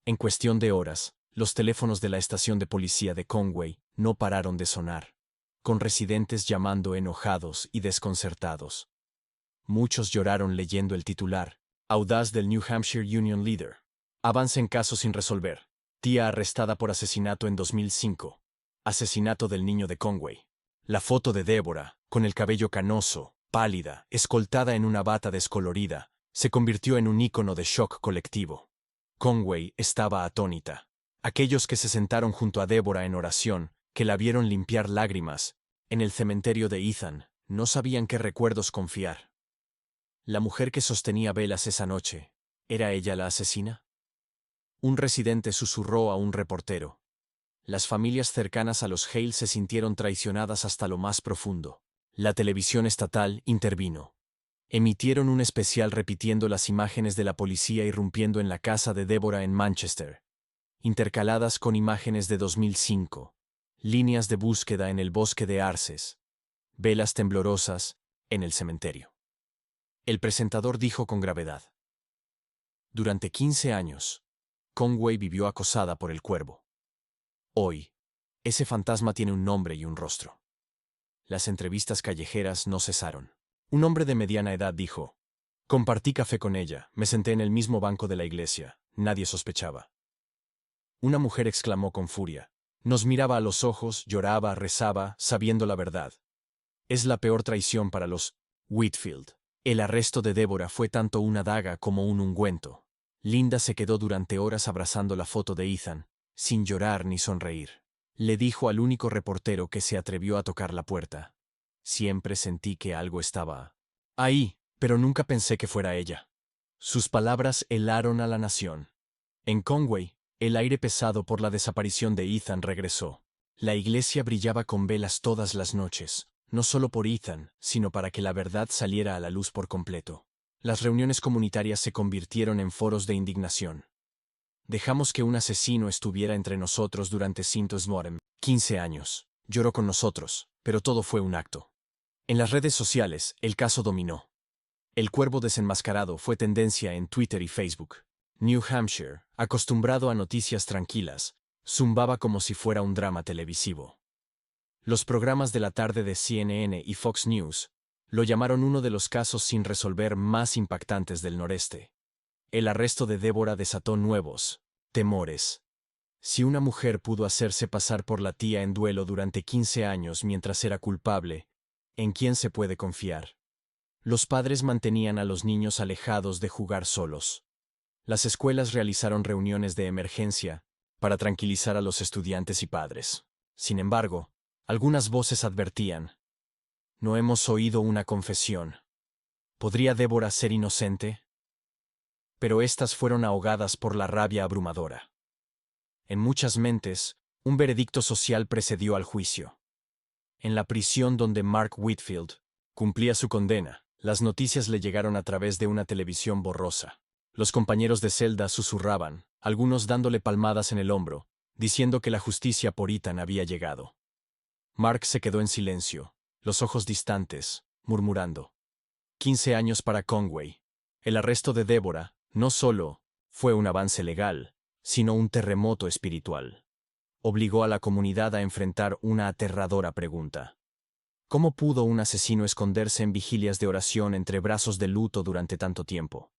En cuestión de horas, los teléfonos de la estación de policía de Conway no pararon de sonar, con residentes llamando enojados y desconcertados. Muchos lloraron leyendo el titular, audaz del New Hampshire Union Leader. Avance en caso sin resolver. Tía arrestada por asesinato en 2005. Asesinato del niño de Conway. La foto de Deborah, con el cabello canoso, pálida, escoltada en una bata descolorida, se convirtió en un ícono de shock colectivo. Conway estaba atónita. Aquellos que se sentaron junto a Deborah en oración, que la vieron limpiar lágrimas, en el cementerio de Ethan, no sabían qué recuerdos confiar. La mujer que sostenía velas esa noche, ¿era ella la asesina? Un residente susurró a un reportero. Las familias cercanas a los Hale se sintieron traicionadas hasta lo más profundo. La televisión estatal intervino. Emitieron un especial repitiendo las imágenes de la policía irrumpiendo en la casa de Deborah en Manchester, intercaladas con imágenes de 2005, líneas de búsqueda en el bosque de Arces, velas temblorosas en el cementerio. El presentador dijo con gravedad: durante 15 años, Conway vivió acosada por el cuervo. Hoy, ese fantasma tiene un nombre y un rostro. Las entrevistas callejeras no cesaron. Un hombre de mediana edad dijo: compartí café con ella, me senté en el mismo banco de la iglesia, nadie sospechaba. Una mujer exclamó con furia. Nos miraba a los ojos, lloraba, rezaba, sabiendo la verdad. Es la peor traición para los Whitfield. El arresto de Deborah fue tanto una daga como un ungüento. Linda se quedó durante horas abrazando la foto de Ethan, sin llorar ni sonreír. Le dijo al único reportero que se atrevió a tocar la puerta: siempre sentí que algo estaba ahí, pero nunca pensé que fuera ella. Sus palabras helaron a la nación. En Conway, el aire pesado por la desaparición de Ethan regresó. La iglesia brillaba con velas todas las noches, no solo por Ethan, sino para que la verdad saliera a la luz por completo. Las reuniones comunitarias se convirtieron en foros de indignación. Dejamos que un asesino estuviera entre nosotros durante 15 años. Lloró con nosotros, pero todo fue un acto. En las redes sociales, el caso dominó. El cuervo desenmascarado fue tendencia en Twitter y Facebook. New Hampshire, acostumbrado a noticias tranquilas, zumbaba como si fuera un drama televisivo. Los programas de la tarde de CNN y Fox News lo llamaron uno de los casos sin resolver más impactantes del noreste. El arresto de Deborah desató nuevos temores. Si una mujer pudo hacerse pasar por la tía en duelo durante 15 años mientras era culpable, ¿en quién se puede confiar? Los padres mantenían a los niños alejados de jugar solos. Las escuelas realizaron reuniones de emergencia para tranquilizar a los estudiantes y padres. Sin embargo, algunas voces advertían: no hemos oído una confesión. ¿Podría Deborah ser inocente? Pero estas fueron ahogadas por la rabia abrumadora. En muchas mentes, un veredicto social precedió al juicio. En la prisión donde Mark Whitfield cumplía su condena, las noticias le llegaron a través de una televisión borrosa. Los compañeros de celda susurraban, algunos dándole palmadas en el hombro, diciendo que la justicia por Ethan había llegado. Mark se quedó en silencio, los ojos distantes, murmurando. 15 años para Conway. El arresto de Deborah no solo fue un avance legal, sino un terremoto espiritual. Obligó a la comunidad a enfrentar una aterradora pregunta. ¿Cómo pudo un asesino esconderse en vigilias de oración entre brazos de luto durante tanto tiempo?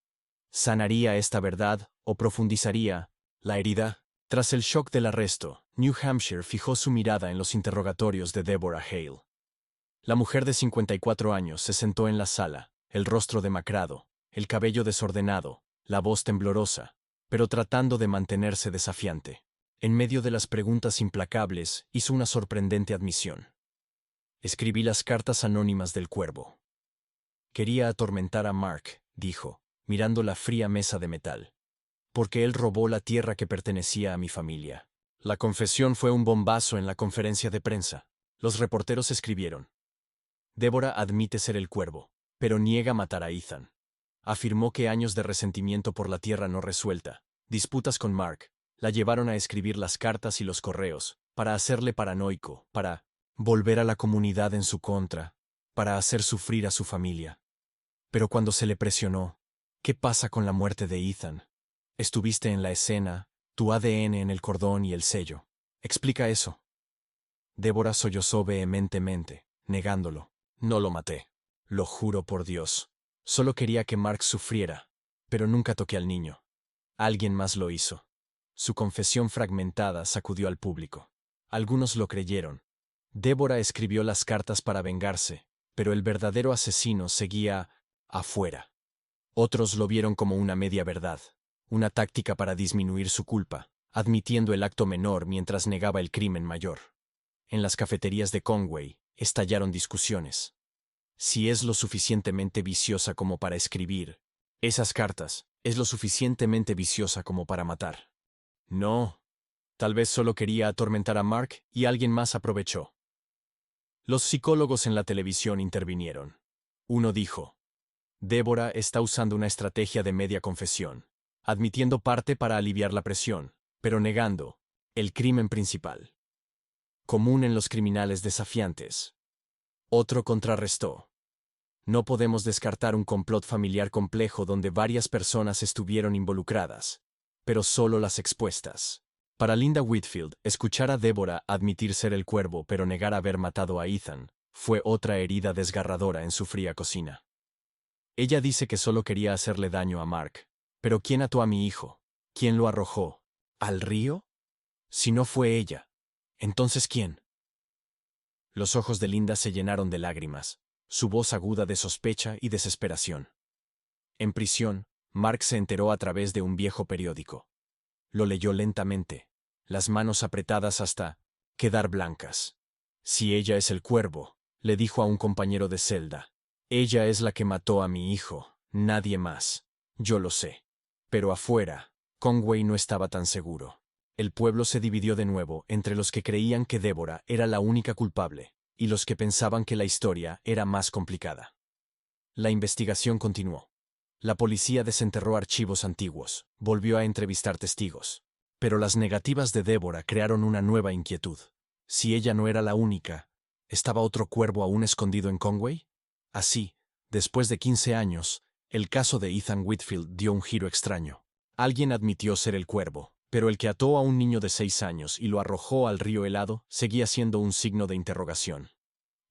¿Sanaría esta verdad o profundizaría la herida? Tras el shock del arresto, New Hampshire fijó su mirada en los interrogatorios de Deborah Hale. La mujer de 54 años se sentó en la sala, el rostro demacrado, el cabello desordenado, la voz temblorosa, pero tratando de mantenerse desafiante. En medio de las preguntas implacables, hizo una sorprendente admisión. Escribí las cartas anónimas del cuervo. Quería atormentar a Mark, dijo, mirando la fría mesa de metal. Porque él robó la tierra que pertenecía a mi familia. La confesión fue un bombazo en la conferencia de prensa. Los reporteros escribieron: Deborah admite ser el cuervo, pero niega matar a Ethan. Afirmó que años de resentimiento por la tierra no resuelta, disputas con Mark, la llevaron a escribir las cartas y los correos, para hacerle paranoico, para volver a la comunidad en su contra. para hacer sufrir a su familia. Pero cuando se le presionó, ¿qué pasa con la muerte de Ethan? Estuviste en la escena, tu ADN en el cordón y el sello. Explica eso. Débora sollozó vehementemente, negándolo. No lo maté. Lo juro por Dios. Solo quería que Mark sufriera, pero nunca toqué al niño. Alguien más lo hizo. Su confesión fragmentada sacudió al público. Algunos lo creyeron. Débora escribió las cartas para vengarse, pero el verdadero asesino seguía afuera. Otros lo vieron como una media verdad, una táctica para disminuir su culpa, admitiendo el acto menor mientras negaba el crimen mayor. En las cafeterías de Conway estallaron discusiones. Si es lo suficientemente viciosa como para escribir esas cartas, es lo suficientemente viciosa como para matar. No. Tal vez solo quería atormentar a Mark y alguien más aprovechó. Los psicólogos en la televisión intervinieron. Uno dijo: Débora está usando una estrategia de media confesión, admitiendo parte para aliviar la presión, pero negando el crimen principal. Común en los criminales desafiantes. Otro contrarrestó: no podemos descartar un complot familiar complejo donde varias personas estuvieron involucradas, pero solo las expuestas. Para Linda Whitfield, escuchar a Débora admitir ser el cuervo pero negar haber matado a Ethan fue otra herida desgarradora en su fría cocina. Ella dice que solo quería hacerle daño a Mark. ¿Pero quién ató a mi hijo? ¿Quién lo arrojó? ¿Al río? Si no fue ella, ¿entonces quién? Los ojos de Linda se llenaron de lágrimas, su voz aguda de sospecha y desesperación. En prisión, Mark se enteró a través de un viejo periódico. Lo leyó lentamente, las manos apretadas hasta quedar blancas. Si ella es el cuervo, le dijo a un compañero de celda. Ella es la que mató a mi hijo, nadie más. Yo lo sé. Pero afuera, Conway no estaba tan seguro. El pueblo se dividió de nuevo entre los que creían que Débora era la única culpable y los que pensaban que la historia era más complicada. La investigación continuó. La policía desenterró archivos antiguos, volvió a entrevistar testigos. Pero las negativas de Débora crearon una nueva inquietud. Si ella no era la única, ¿estaba otro cuervo aún escondido en Conway? Así, después de 15 años, el caso de Ethan Whitfield dio un giro extraño. Alguien admitió ser el cuervo, pero el que ató a un niño de 6 años y lo arrojó al río helado seguía siendo un signo de interrogación.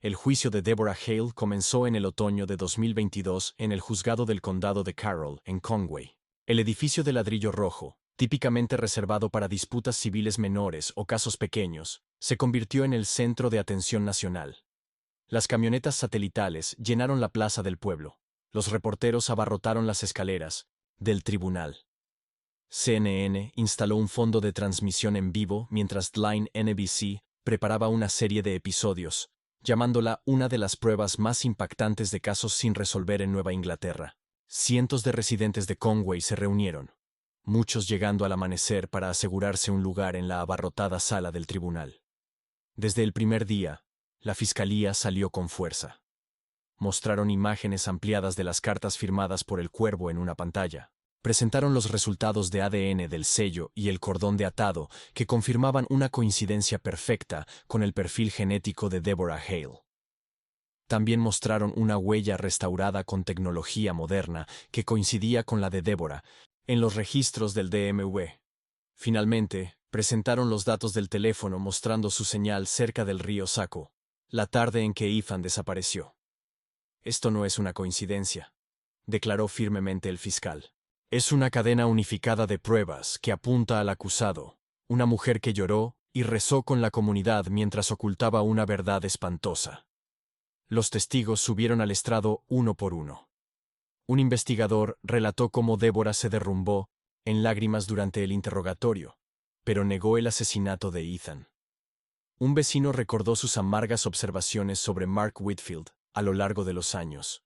El juicio de Deborah Hale comenzó en el otoño de 2022 en el juzgado del condado de Carroll, en Conway. El edificio de ladrillo rojo, típicamente reservado para disputas civiles menores o casos pequeños, se convirtió en el centro de atención nacional. Las camionetas satelitales llenaron la plaza del pueblo. Los reporteros abarrotaron las escaleras del tribunal. CNN instaló un fondo de transmisión en vivo mientras Line NBC preparaba una serie de episodios, llamándola una de las pruebas más impactantes de casos sin resolver en Nueva Inglaterra. Cientos de residentes de Conway se reunieron, muchos llegando al amanecer para asegurarse un lugar en la abarrotada sala del tribunal. Desde el primer día, la fiscalía salió con fuerza. Mostraron imágenes ampliadas de las cartas firmadas por el cuervo en una pantalla. Presentaron los resultados de ADN del sello y el cordón de atado que confirmaban una coincidencia perfecta con el perfil genético de Deborah Hale. También mostraron una huella restaurada con tecnología moderna que coincidía con la de Deborah en los registros del DMV. Finalmente, presentaron los datos del teléfono mostrando su señal cerca del río Saco, la tarde en que Ethan desapareció. Esto no es una coincidencia, declaró firmemente el fiscal. Es una cadena unificada de pruebas que apunta al acusado, una mujer que lloró y rezó con la comunidad mientras ocultaba una verdad espantosa. Los testigos subieron al estrado uno por uno. Un investigador relató cómo Débora se derrumbó en lágrimas durante el interrogatorio, pero negó el asesinato de Ethan. Un vecino recordó sus amargas observaciones sobre Mark Whitfield a lo largo de los años.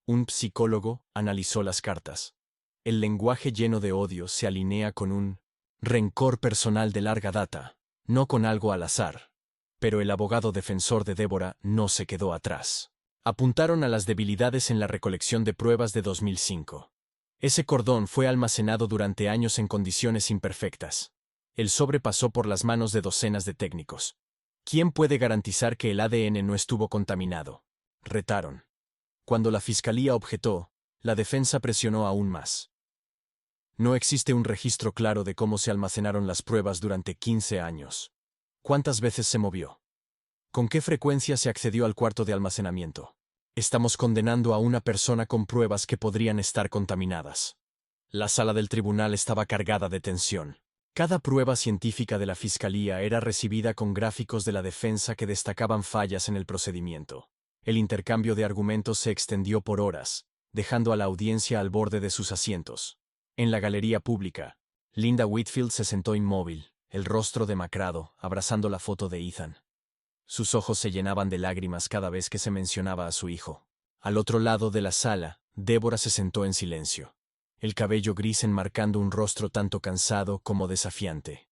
Un psicólogo analizó las cartas. El lenguaje lleno de odio se alinea con un rencor personal de larga data, no con algo al azar. Pero el abogado defensor de Débora no se quedó atrás. Apuntaron a las debilidades en la recolección de pruebas de 2005. Ese cordón fue almacenado durante años en condiciones imperfectas. El sobre pasó por las manos de docenas de técnicos. ¿Quién puede garantizar que el ADN no estuvo contaminado? retaron. Cuando la fiscalía objetó, la defensa presionó aún más. No existe un registro claro de cómo se almacenaron las pruebas durante 15 años. ¿Cuántas veces se movió? ¿Con qué frecuencia se accedió al cuarto de almacenamiento? Estamos condenando a una persona con pruebas que podrían estar contaminadas. La sala del tribunal estaba cargada de tensión. Cada prueba científica de la fiscalía era recibida con gráficos de la defensa que destacaban fallas en el procedimiento. El intercambio de argumentos se extendió por horas, dejando a la audiencia al borde de sus asientos. En la galería pública, Linda Whitfield se sentó inmóvil, el rostro demacrado, abrazando la foto de Ethan. Sus ojos se llenaban de lágrimas cada vez que se mencionaba a su hijo. Al otro lado de la sala, Deborah se sentó en silencio, el cabello gris enmarcando un rostro tanto cansado como desafiante.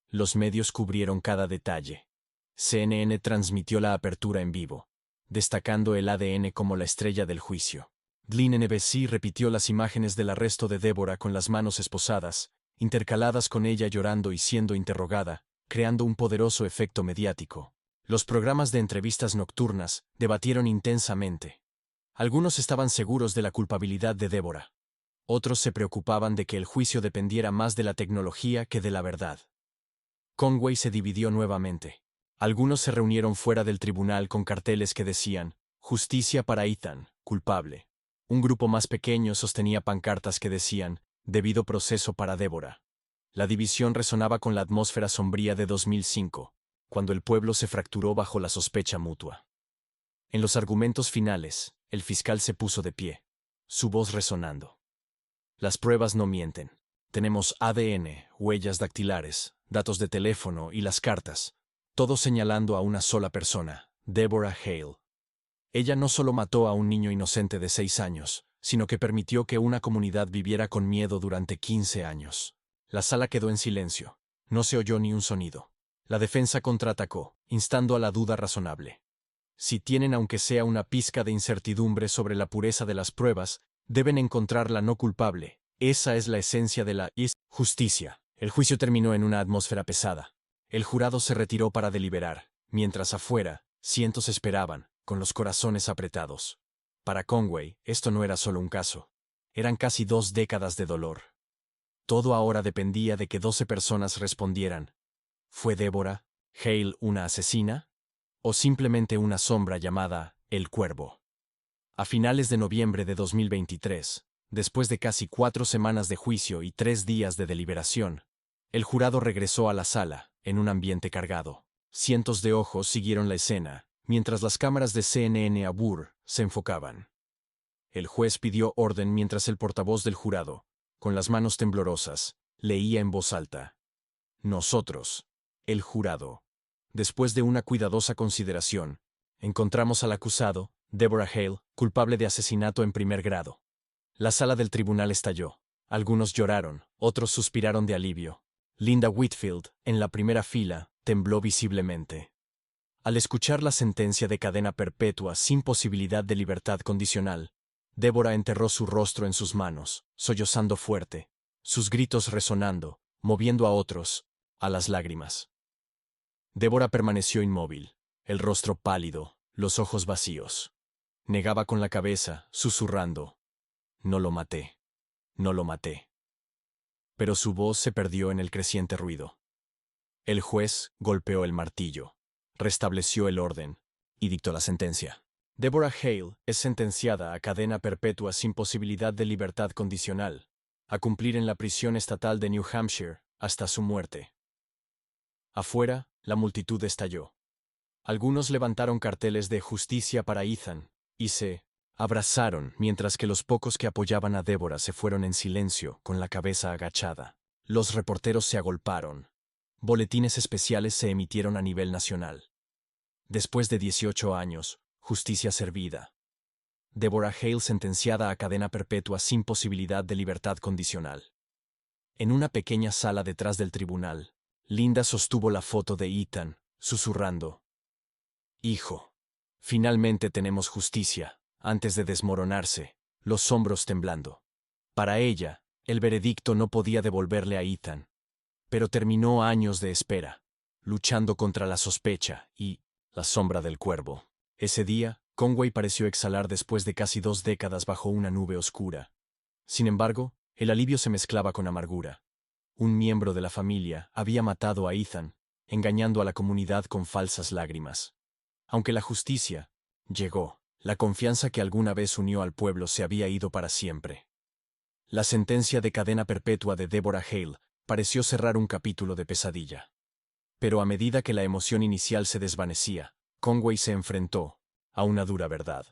Los medios cubrieron cada detalle. CNN transmitió la apertura en vivo, destacando el ADN como la estrella del juicio. Glenn NBC repitió las imágenes del arresto de Deborah con las manos esposadas, intercaladas con ella llorando y siendo interrogada, creando un poderoso efecto mediático. Los programas de entrevistas nocturnas debatieron intensamente. Algunos estaban seguros de la culpabilidad de Deborah. Otros se preocupaban de que el juicio dependiera más de la tecnología que de la verdad. Conway se dividió nuevamente. Algunos se reunieron fuera del tribunal con carteles que decían, «Justicia para Ethan, culpable». Un grupo más pequeño sostenía pancartas que decían, «Debido proceso para Deborah». La división resonaba con la atmósfera sombría de 2005, cuando el pueblo se fracturó bajo la sospecha mutua. En los argumentos finales, el fiscal se puso de pie, su voz resonando. Las pruebas no mienten. Tenemos ADN, huellas dactilares, datos de teléfono y las cartas, todo señalando a una sola persona, Deborah Hale. Ella no solo mató a un niño inocente de 6 años, sino que permitió que una comunidad viviera con miedo durante 15 años. La sala quedó en silencio. No se oyó ni un sonido. La defensa contraatacó, instando a la duda razonable. Si tienen aunque sea una pizca de incertidumbre sobre la pureza de las pruebas, deben encontrarla no culpable. Esa es la esencia de la justicia. El juicio terminó en una atmósfera pesada. El jurado se retiró para deliberar, mientras afuera, cientos esperaban, con los corazones apretados. Para Conway, esto no era solo un caso. Eran casi 2 décadas de dolor. Todo ahora dependía de que 12 personas respondieran. ¿Fue Deborah Hale una asesina? ¿O simplemente una sombra llamada El Cuervo? A finales de noviembre de 2023, después de casi 4 semanas de juicio y 3 días de deliberación, el jurado regresó a la sala, en un ambiente cargado. Cientos de ojos siguieron la escena, mientras las cámaras de CNN a Burr se enfocaban. El juez pidió orden mientras el portavoz del jurado, con las manos temblorosas, leía en voz alta. Nosotros, el jurado, después de una cuidadosa consideración, encontramos al acusado, Deborah Hale, culpable de asesinato en primer grado. La sala del tribunal estalló. Algunos lloraron, otros suspiraron de alivio. Linda Whitfield, en la primera fila, tembló visiblemente. Al escuchar la sentencia de cadena perpetua sin posibilidad de libertad condicional, Deborah enterró su rostro en sus manos, sollozando fuerte, sus gritos resonando, moviendo a otros, a las lágrimas. Deborah permaneció inmóvil, el rostro pálido, los ojos vacíos. Negaba con la cabeza, susurrando, «No lo maté, no lo maté». Pero su voz se perdió en el creciente ruido. El juez golpeó el martillo, restableció el orden y dictó la sentencia. Deborah Hale es sentenciada a cadena perpetua sin posibilidad de libertad condicional, a cumplir en la prisión estatal de New Hampshire hasta su muerte. Afuera, la multitud estalló. Algunos levantaron carteles de «Justicia para Ethan» y se abrazaron, mientras que los pocos que apoyaban a Deborah se fueron en silencio, con la cabeza agachada. Los reporteros se agolparon. Boletines especiales se emitieron a nivel nacional. Después de 18 años, justicia servida. Deborah Hale sentenciada a cadena perpetua sin posibilidad de libertad condicional. En una pequeña sala detrás del tribunal, Linda sostuvo la foto de Ethan, susurrando. «Hijo, finalmente tenemos justicia», antes de desmoronarse, los hombros temblando. Para ella, el veredicto no podía devolverle a Ethan. Pero terminó años de espera, luchando contra la sospecha y la sombra del cuervo. Ese día, Conway pareció exhalar después de casi 2 décadas bajo una nube oscura. Sin embargo, el alivio se mezclaba con amargura. Un miembro de la familia había matado a Ethan, engañando a la comunidad con falsas lágrimas. Aunque la justicia llegó, la confianza que alguna vez unió al pueblo se había ido para siempre. La sentencia de cadena perpetua de Deborah Hale pareció cerrar un capítulo de pesadilla. Pero a medida que la emoción inicial se desvanecía, Conway se enfrentó a una dura verdad.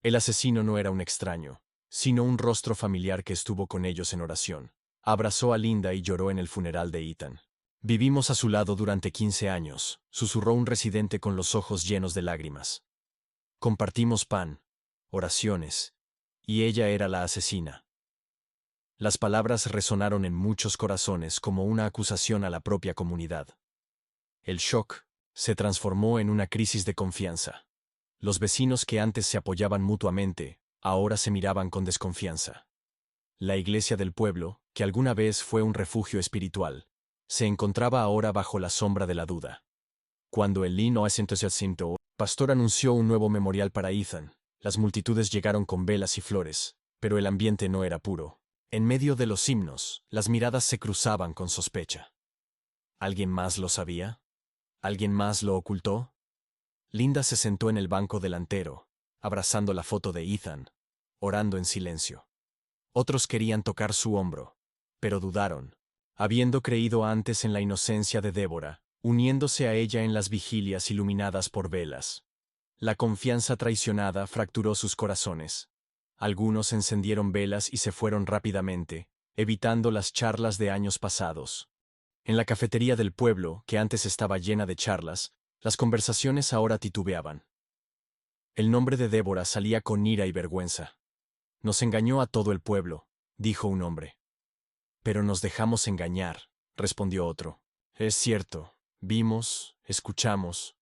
El asesino no era un extraño, sino un rostro familiar que estuvo con ellos en oración. Abrazó a Linda y lloró en el funeral de Ethan. Vivimos a su lado durante 15 años, susurró un residente con los ojos llenos de lágrimas. Compartimos pan, oraciones, y ella era la asesina. Las palabras resonaron en muchos corazones como una acusación a la propia comunidad. El shock se transformó en una crisis de confianza. Los vecinos que antes se apoyaban mutuamente, ahora se miraban con desconfianza. La iglesia del pueblo, que alguna vez fue un refugio espiritual, se encontraba ahora bajo la sombra de la duda. Cuando el 1905, pastor anunció un nuevo memorial para Ethan, las multitudes llegaron con velas y flores, pero el ambiente no era puro. En medio de los himnos, las miradas se cruzaban con sospecha. ¿Alguien más lo sabía? ¿Alguien más lo ocultó? Linda se sentó en el banco delantero, abrazando la foto de Ethan, orando en silencio. Otros querían tocar su hombro, pero dudaron, habiendo creído antes en la inocencia de Deborah, uniéndose a ella en las vigilias iluminadas por velas. La confianza traicionada fracturó sus corazones. Algunos encendieron velas y se fueron rápidamente, evitando las charlas de años pasados. En la cafetería del pueblo, que antes estaba llena de charlas, las conversaciones ahora titubeaban. El nombre de Deborah salía con ira y vergüenza. Nos engañó a todo el pueblo, dijo un hombre. Pero nos dejamos engañar, respondió otro. Es cierto, vimos, escuchamos,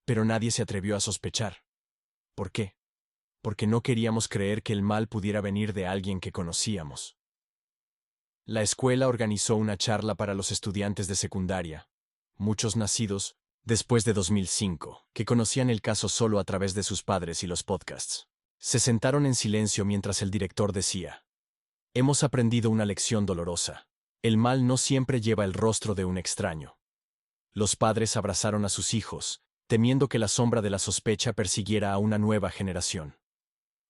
pero nadie se atrevió a sospechar. ¿Por qué? Porque no queríamos creer que el mal pudiera venir de alguien que conocíamos. La escuela organizó una charla para los estudiantes de secundaria, muchos nacidos después de 2005, que conocían el caso solo a través de sus padres y los podcasts. Se sentaron en silencio mientras el director decía: hemos aprendido una lección dolorosa. El mal no siempre lleva el rostro de un extraño. Los padres abrazaron a sus hijos, temiendo que la sombra de la sospecha persiguiera a una nueva generación.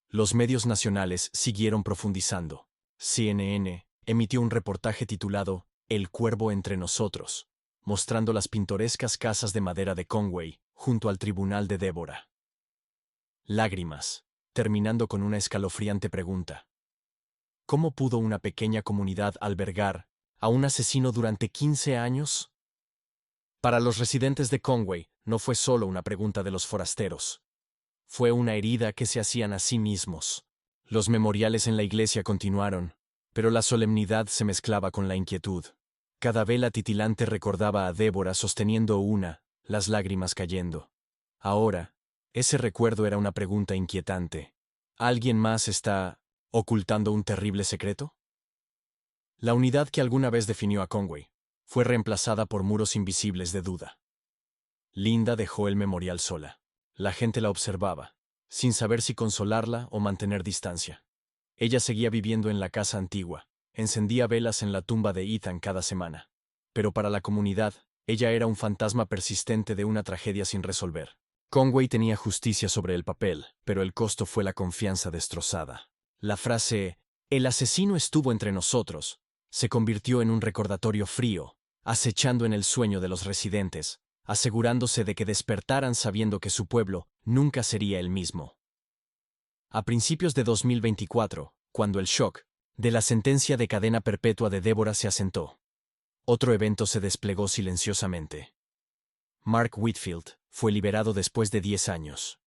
Los medios nacionales siguieron profundizando. CNN emitió un reportaje titulado El cuervo entre nosotros, mostrando las pintorescas casas de madera de Conway, junto al tribunal de Deborah. Lágrimas, terminando con una escalofriante pregunta. ¿Cómo pudo una pequeña comunidad albergar a un asesino durante 15 años? Para los residentes de Conway, no fue solo una pregunta de los forasteros. Fue una herida que se hacían a sí mismos. Los memoriales en la iglesia continuaron, pero la solemnidad se mezclaba con la inquietud. Cada vela titilante recordaba a Deborah sosteniendo una, las lágrimas cayendo. Ahora, ese recuerdo era una pregunta inquietante. ¿Alguien más está ocultando un terrible secreto? La unidad que alguna vez definió a Conway fue reemplazada por muros invisibles de duda. Linda dejó el memorial sola. La gente la observaba, sin saber si consolarla o mantener distancia. Ella seguía viviendo en la casa antigua, encendía velas en la tumba de Ethan cada semana. Pero para la comunidad, ella era un fantasma persistente de una tragedia sin resolver. Conway tenía justicia sobre el papel, pero el costo fue la confianza destrozada. La frase, "el asesino estuvo entre nosotros", se convirtió en un recordatorio frío, acechando en el sueño de los residentes, asegurándose de que despertaran sabiendo que su pueblo nunca sería el mismo. A principios de 2024, cuando el shock de la sentencia de cadena perpetua de Deborah se asentó, otro evento se desplegó silenciosamente. Mark Whitfield fue liberado después de 10 años.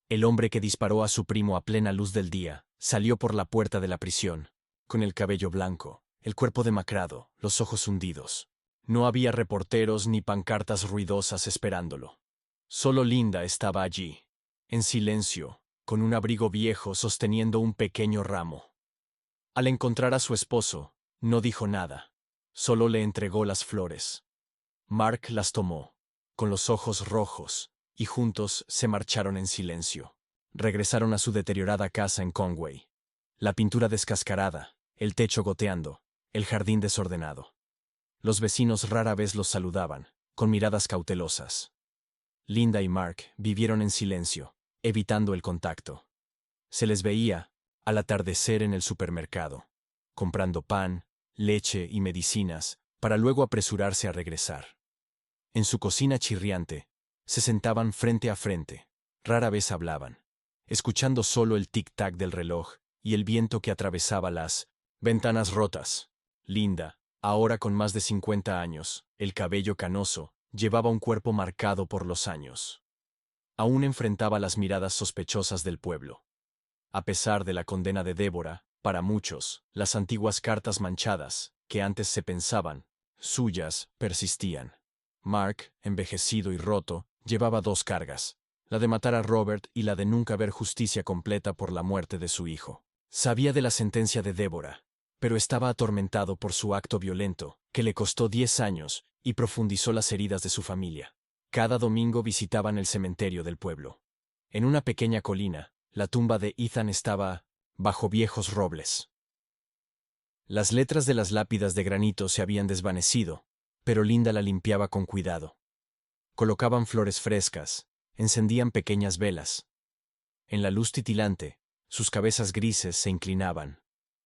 El hombre que disparó a su primo a plena luz del día salió por la puerta de la prisión, con el cabello blanco, el cuerpo demacrado, los ojos hundidos. No había reporteros ni pancartas ruidosas esperándolo. Solo Linda estaba allí, en silencio, con un abrigo viejo sosteniendo un pequeño ramo. Al encontrar a su esposo, no dijo nada, solo le entregó las flores. Mark las tomó, con los ojos rojos, y juntos se marcharon en silencio. regresaron a su deteriorada casa en Conway. La pintura descascarada, el techo goteando, el jardín desordenado. Los vecinos rara vez los saludaban, con miradas cautelosas. Linda y Mark vivieron en silencio, evitando el contacto. Se les veía, al atardecer en el supermercado, comprando pan, leche y medicinas, para luego apresurarse a regresar. En su cocina chirriante, se sentaban frente a frente, rara vez hablaban, escuchando solo el tic-tac del reloj y el viento que atravesaba las ventanas rotas. Linda, ahora con más de 50 años, el cabello canoso, llevaba un cuerpo marcado por los años. Aún enfrentaba las miradas sospechosas del pueblo. A pesar de la condena de Débora, para muchos, las antiguas cartas manchadas, que antes se pensaban suyas, persistían. Mark, envejecido y roto, llevaba dos cargas, la de matar a Robert y la de nunca ver justicia completa por la muerte de su hijo. Sabía de la sentencia de Débora, pero estaba atormentado por su acto violento, que le costó 10 años y profundizó las heridas de su familia. Cada domingo visitaban el cementerio del pueblo. En una pequeña colina, la tumba de Ethan estaba bajo viejos robles. Las letras de las lápidas de granito se habían desvanecido, pero Linda la limpiaba con cuidado. Colocaban flores frescas, encendían pequeñas velas. En la luz titilante, sus cabezas grises se inclinaban,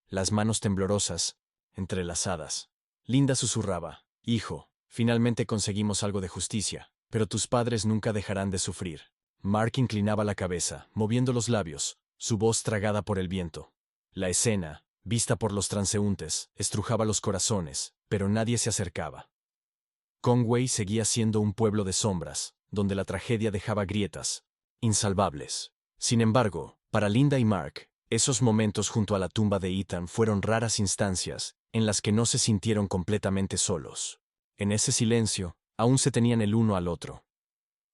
las manos temblorosas, entrelazadas. Linda susurraba: «Hijo, finalmente conseguimos algo de justicia, pero tus padres nunca dejarán de sufrir». Mark inclinaba la cabeza, moviendo los labios, su voz tragada por el viento. La escena, vista por los transeúntes, estrujaba los corazones, pero nadie se acercaba. Conway seguía siendo un pueblo de sombras, donde la tragedia dejaba grietas insalvables. Sin embargo, para Linda y Mark, esos momentos junto a la tumba de Ethan fueron raras instancias en las que no se sintieron completamente solos. En ese silencio, aún se tenían el uno al otro.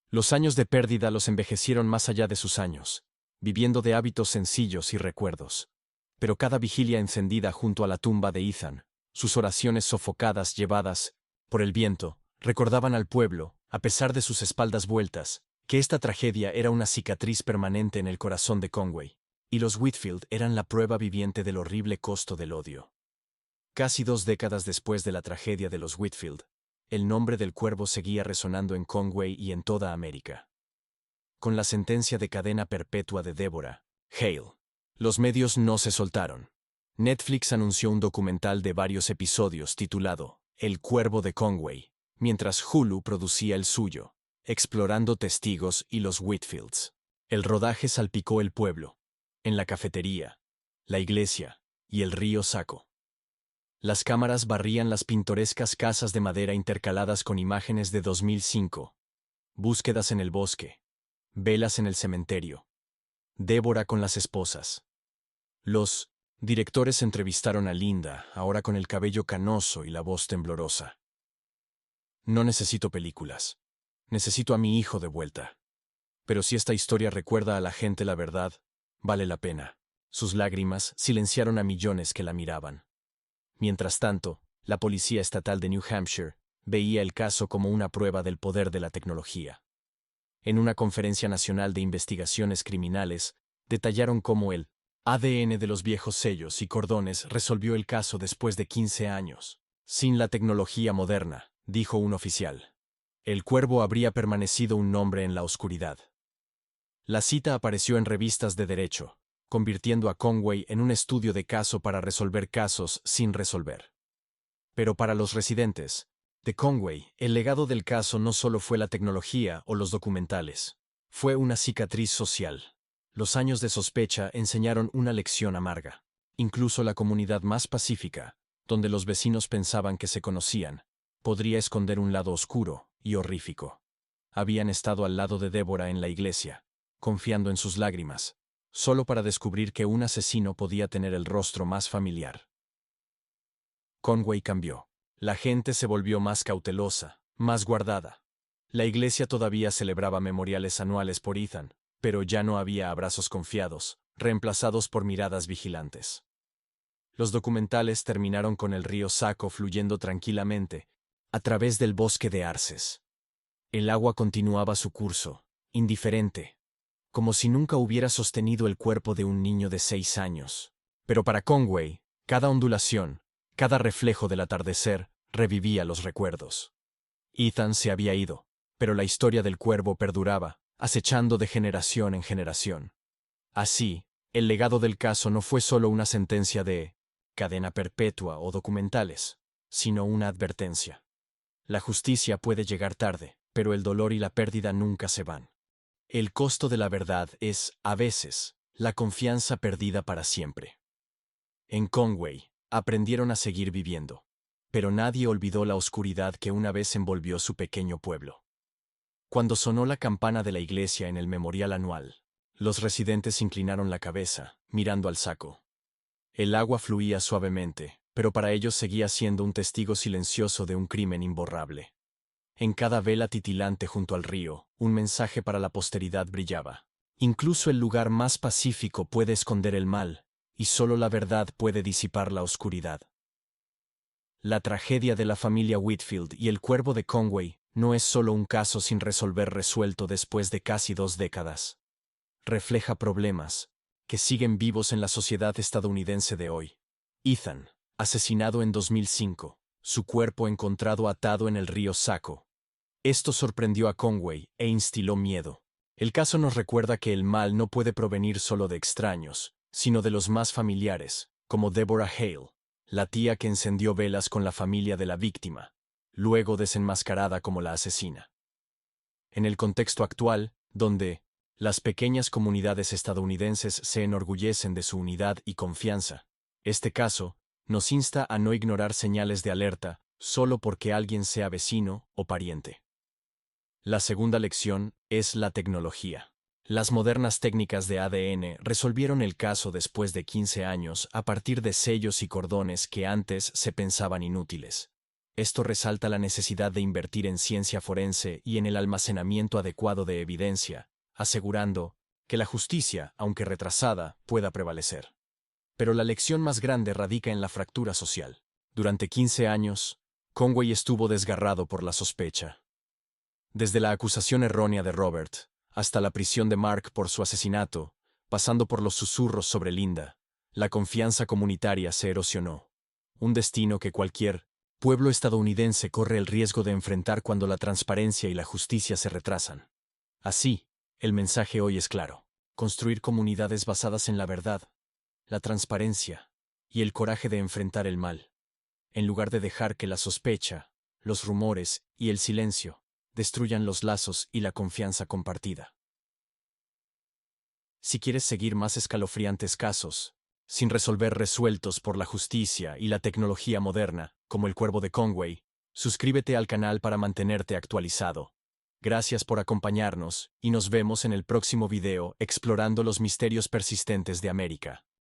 Los años de pérdida los envejecieron más allá de sus años, viviendo de hábitos sencillos y recuerdos. Pero cada vigilia encendida junto a la tumba de Ethan, sus oraciones sofocadas llevadas por el viento, recordaban al pueblo, a pesar de sus espaldas vueltas, que esta tragedia era una cicatriz permanente en el corazón de Conway, y los Whitfield eran la prueba viviente del horrible costo del odio. Casi 2 décadas después de la tragedia de los Whitfield, el nombre del cuervo seguía resonando en Conway y en toda América. Con la sentencia de cadena perpetua de Débora Hale, los medios no se soltaron. Netflix anunció un documental de varios episodios titulado El Cuervo de Conway, mientras Hulu producía el suyo, explorando testigos y los Whitfields. El rodaje salpicó el pueblo, en la cafetería, la iglesia y el río Saco. Las cámaras barrían las pintorescas casas de madera intercaladas con imágenes de 2005. Búsquedas en el bosque. Velas en el cementerio. Débora con las esposas. Los directores entrevistaron a Linda, ahora con el cabello canoso y la voz temblorosa. «No necesito películas. Necesito a mi hijo de vuelta. Pero si esta historia recuerda a la gente la verdad, vale la pena». Sus lágrimas silenciaron a millones que la miraban. Mientras tanto, la Policía Estatal de New Hampshire veía el caso como una prueba del poder de la tecnología. En una conferencia nacional de investigaciones criminales, detallaron cómo el ADN de los viejos sellos y cordones resolvió el caso después de 15 años. Sin la tecnología moderna, dijo un oficial, el cuervo habría permanecido un nombre en la oscuridad. La cita apareció en revistas de derecho, convirtiendo a Conway en un estudio de caso para resolver casos sin resolver. Pero para los residentes de Conway, el legado del caso no solo fue la tecnología o los documentales, fue una cicatriz social. Los años de sospecha enseñaron una lección amarga. Incluso la comunidad más pacífica, donde los vecinos pensaban que se conocían, podría esconder un lado oscuro y horrífico. Habían estado al lado de Débora en la iglesia, confiando en sus lágrimas, solo para descubrir que un asesino podía tener el rostro más familiar. Conway cambió. La gente se volvió más cautelosa, más guardada. La iglesia todavía celebraba memoriales anuales por Ethan, pero ya no había abrazos confiados, reemplazados por miradas vigilantes. Los documentales terminaron con el río Saco fluyendo tranquilamente, a través del bosque de arces. El agua continuaba su curso, indiferente, como si nunca hubiera sostenido el cuerpo de un niño de 6 años. Pero para Conway, cada ondulación, cada reflejo del atardecer, revivía los recuerdos. Ethan se había ido, pero la historia del cuervo perduraba, acechando de generación en generación. Así, el legado del caso no fue solo una sentencia de cadena perpetua o documentales, sino una advertencia. La justicia puede llegar tarde, pero el dolor y la pérdida nunca se van. El costo de la verdad es, a veces, la confianza perdida para siempre. En Conway, aprendieron a seguir viviendo, pero nadie olvidó la oscuridad que una vez envolvió su pequeño pueblo. Cuando sonó la campana de la iglesia en el memorial anual, los residentes inclinaron la cabeza, mirando al saco. El agua fluía suavemente, pero para ellos seguía siendo un testigo silencioso de un crimen imborrable. En cada vela titilante junto al río, un mensaje para la posteridad brillaba. Incluso el lugar más pacífico puede esconder el mal, y solo la verdad puede disipar la oscuridad. La tragedia de la familia Whitfield y el cuervo de Conway no es solo un caso sin resolver resuelto después de casi 2 décadas. Refleja problemas que siguen vivos en la sociedad estadounidense de hoy. Ethan, asesinado en 2005, su cuerpo encontrado atado en el río Saco. Esto sorprendió a Conway e instiló miedo. El caso nos recuerda que el mal no puede provenir solo de extraños, sino de los más familiares, como Deborah Hale, la tía que encendió velas con la familia de la víctima, luego desenmascarada como la asesina. En el contexto actual, donde las pequeñas comunidades estadounidenses se enorgullecen de su unidad y confianza, este caso nos insta a no ignorar señales de alerta solo porque alguien sea vecino o pariente. La segunda lección es la tecnología. Las modernas técnicas de ADN resolvieron el caso después de 15 años a partir de sellos y cordones que antes se pensaban inútiles. Esto resalta la necesidad de invertir en ciencia forense y en el almacenamiento adecuado de evidencia, asegurando que la justicia, aunque retrasada, pueda prevalecer. Pero la lección más grande radica en la fractura social. Durante 15 años, Conway estuvo desgarrado por la sospecha. Desde la acusación errónea de Robert, hasta la prisión de Mark por su asesinato, pasando por los susurros sobre Linda, la confianza comunitaria se erosionó. Un destino que cualquier pueblo estadounidense corre el riesgo de enfrentar cuando la transparencia y la justicia se retrasan. Así, el mensaje hoy es claro: construir comunidades basadas en la verdad, la transparencia y el coraje de enfrentar el mal, en lugar de dejar que la sospecha, los rumores y el silencio destruyan los lazos y la confianza compartida. Si quieres seguir más escalofriantes casos, sin resolver resueltos por la justicia y la tecnología moderna, como el cuervo de Conway, suscríbete al canal para mantenerte actualizado. Gracias por acompañarnos y nos vemos en el próximo video explorando los misterios persistentes de América.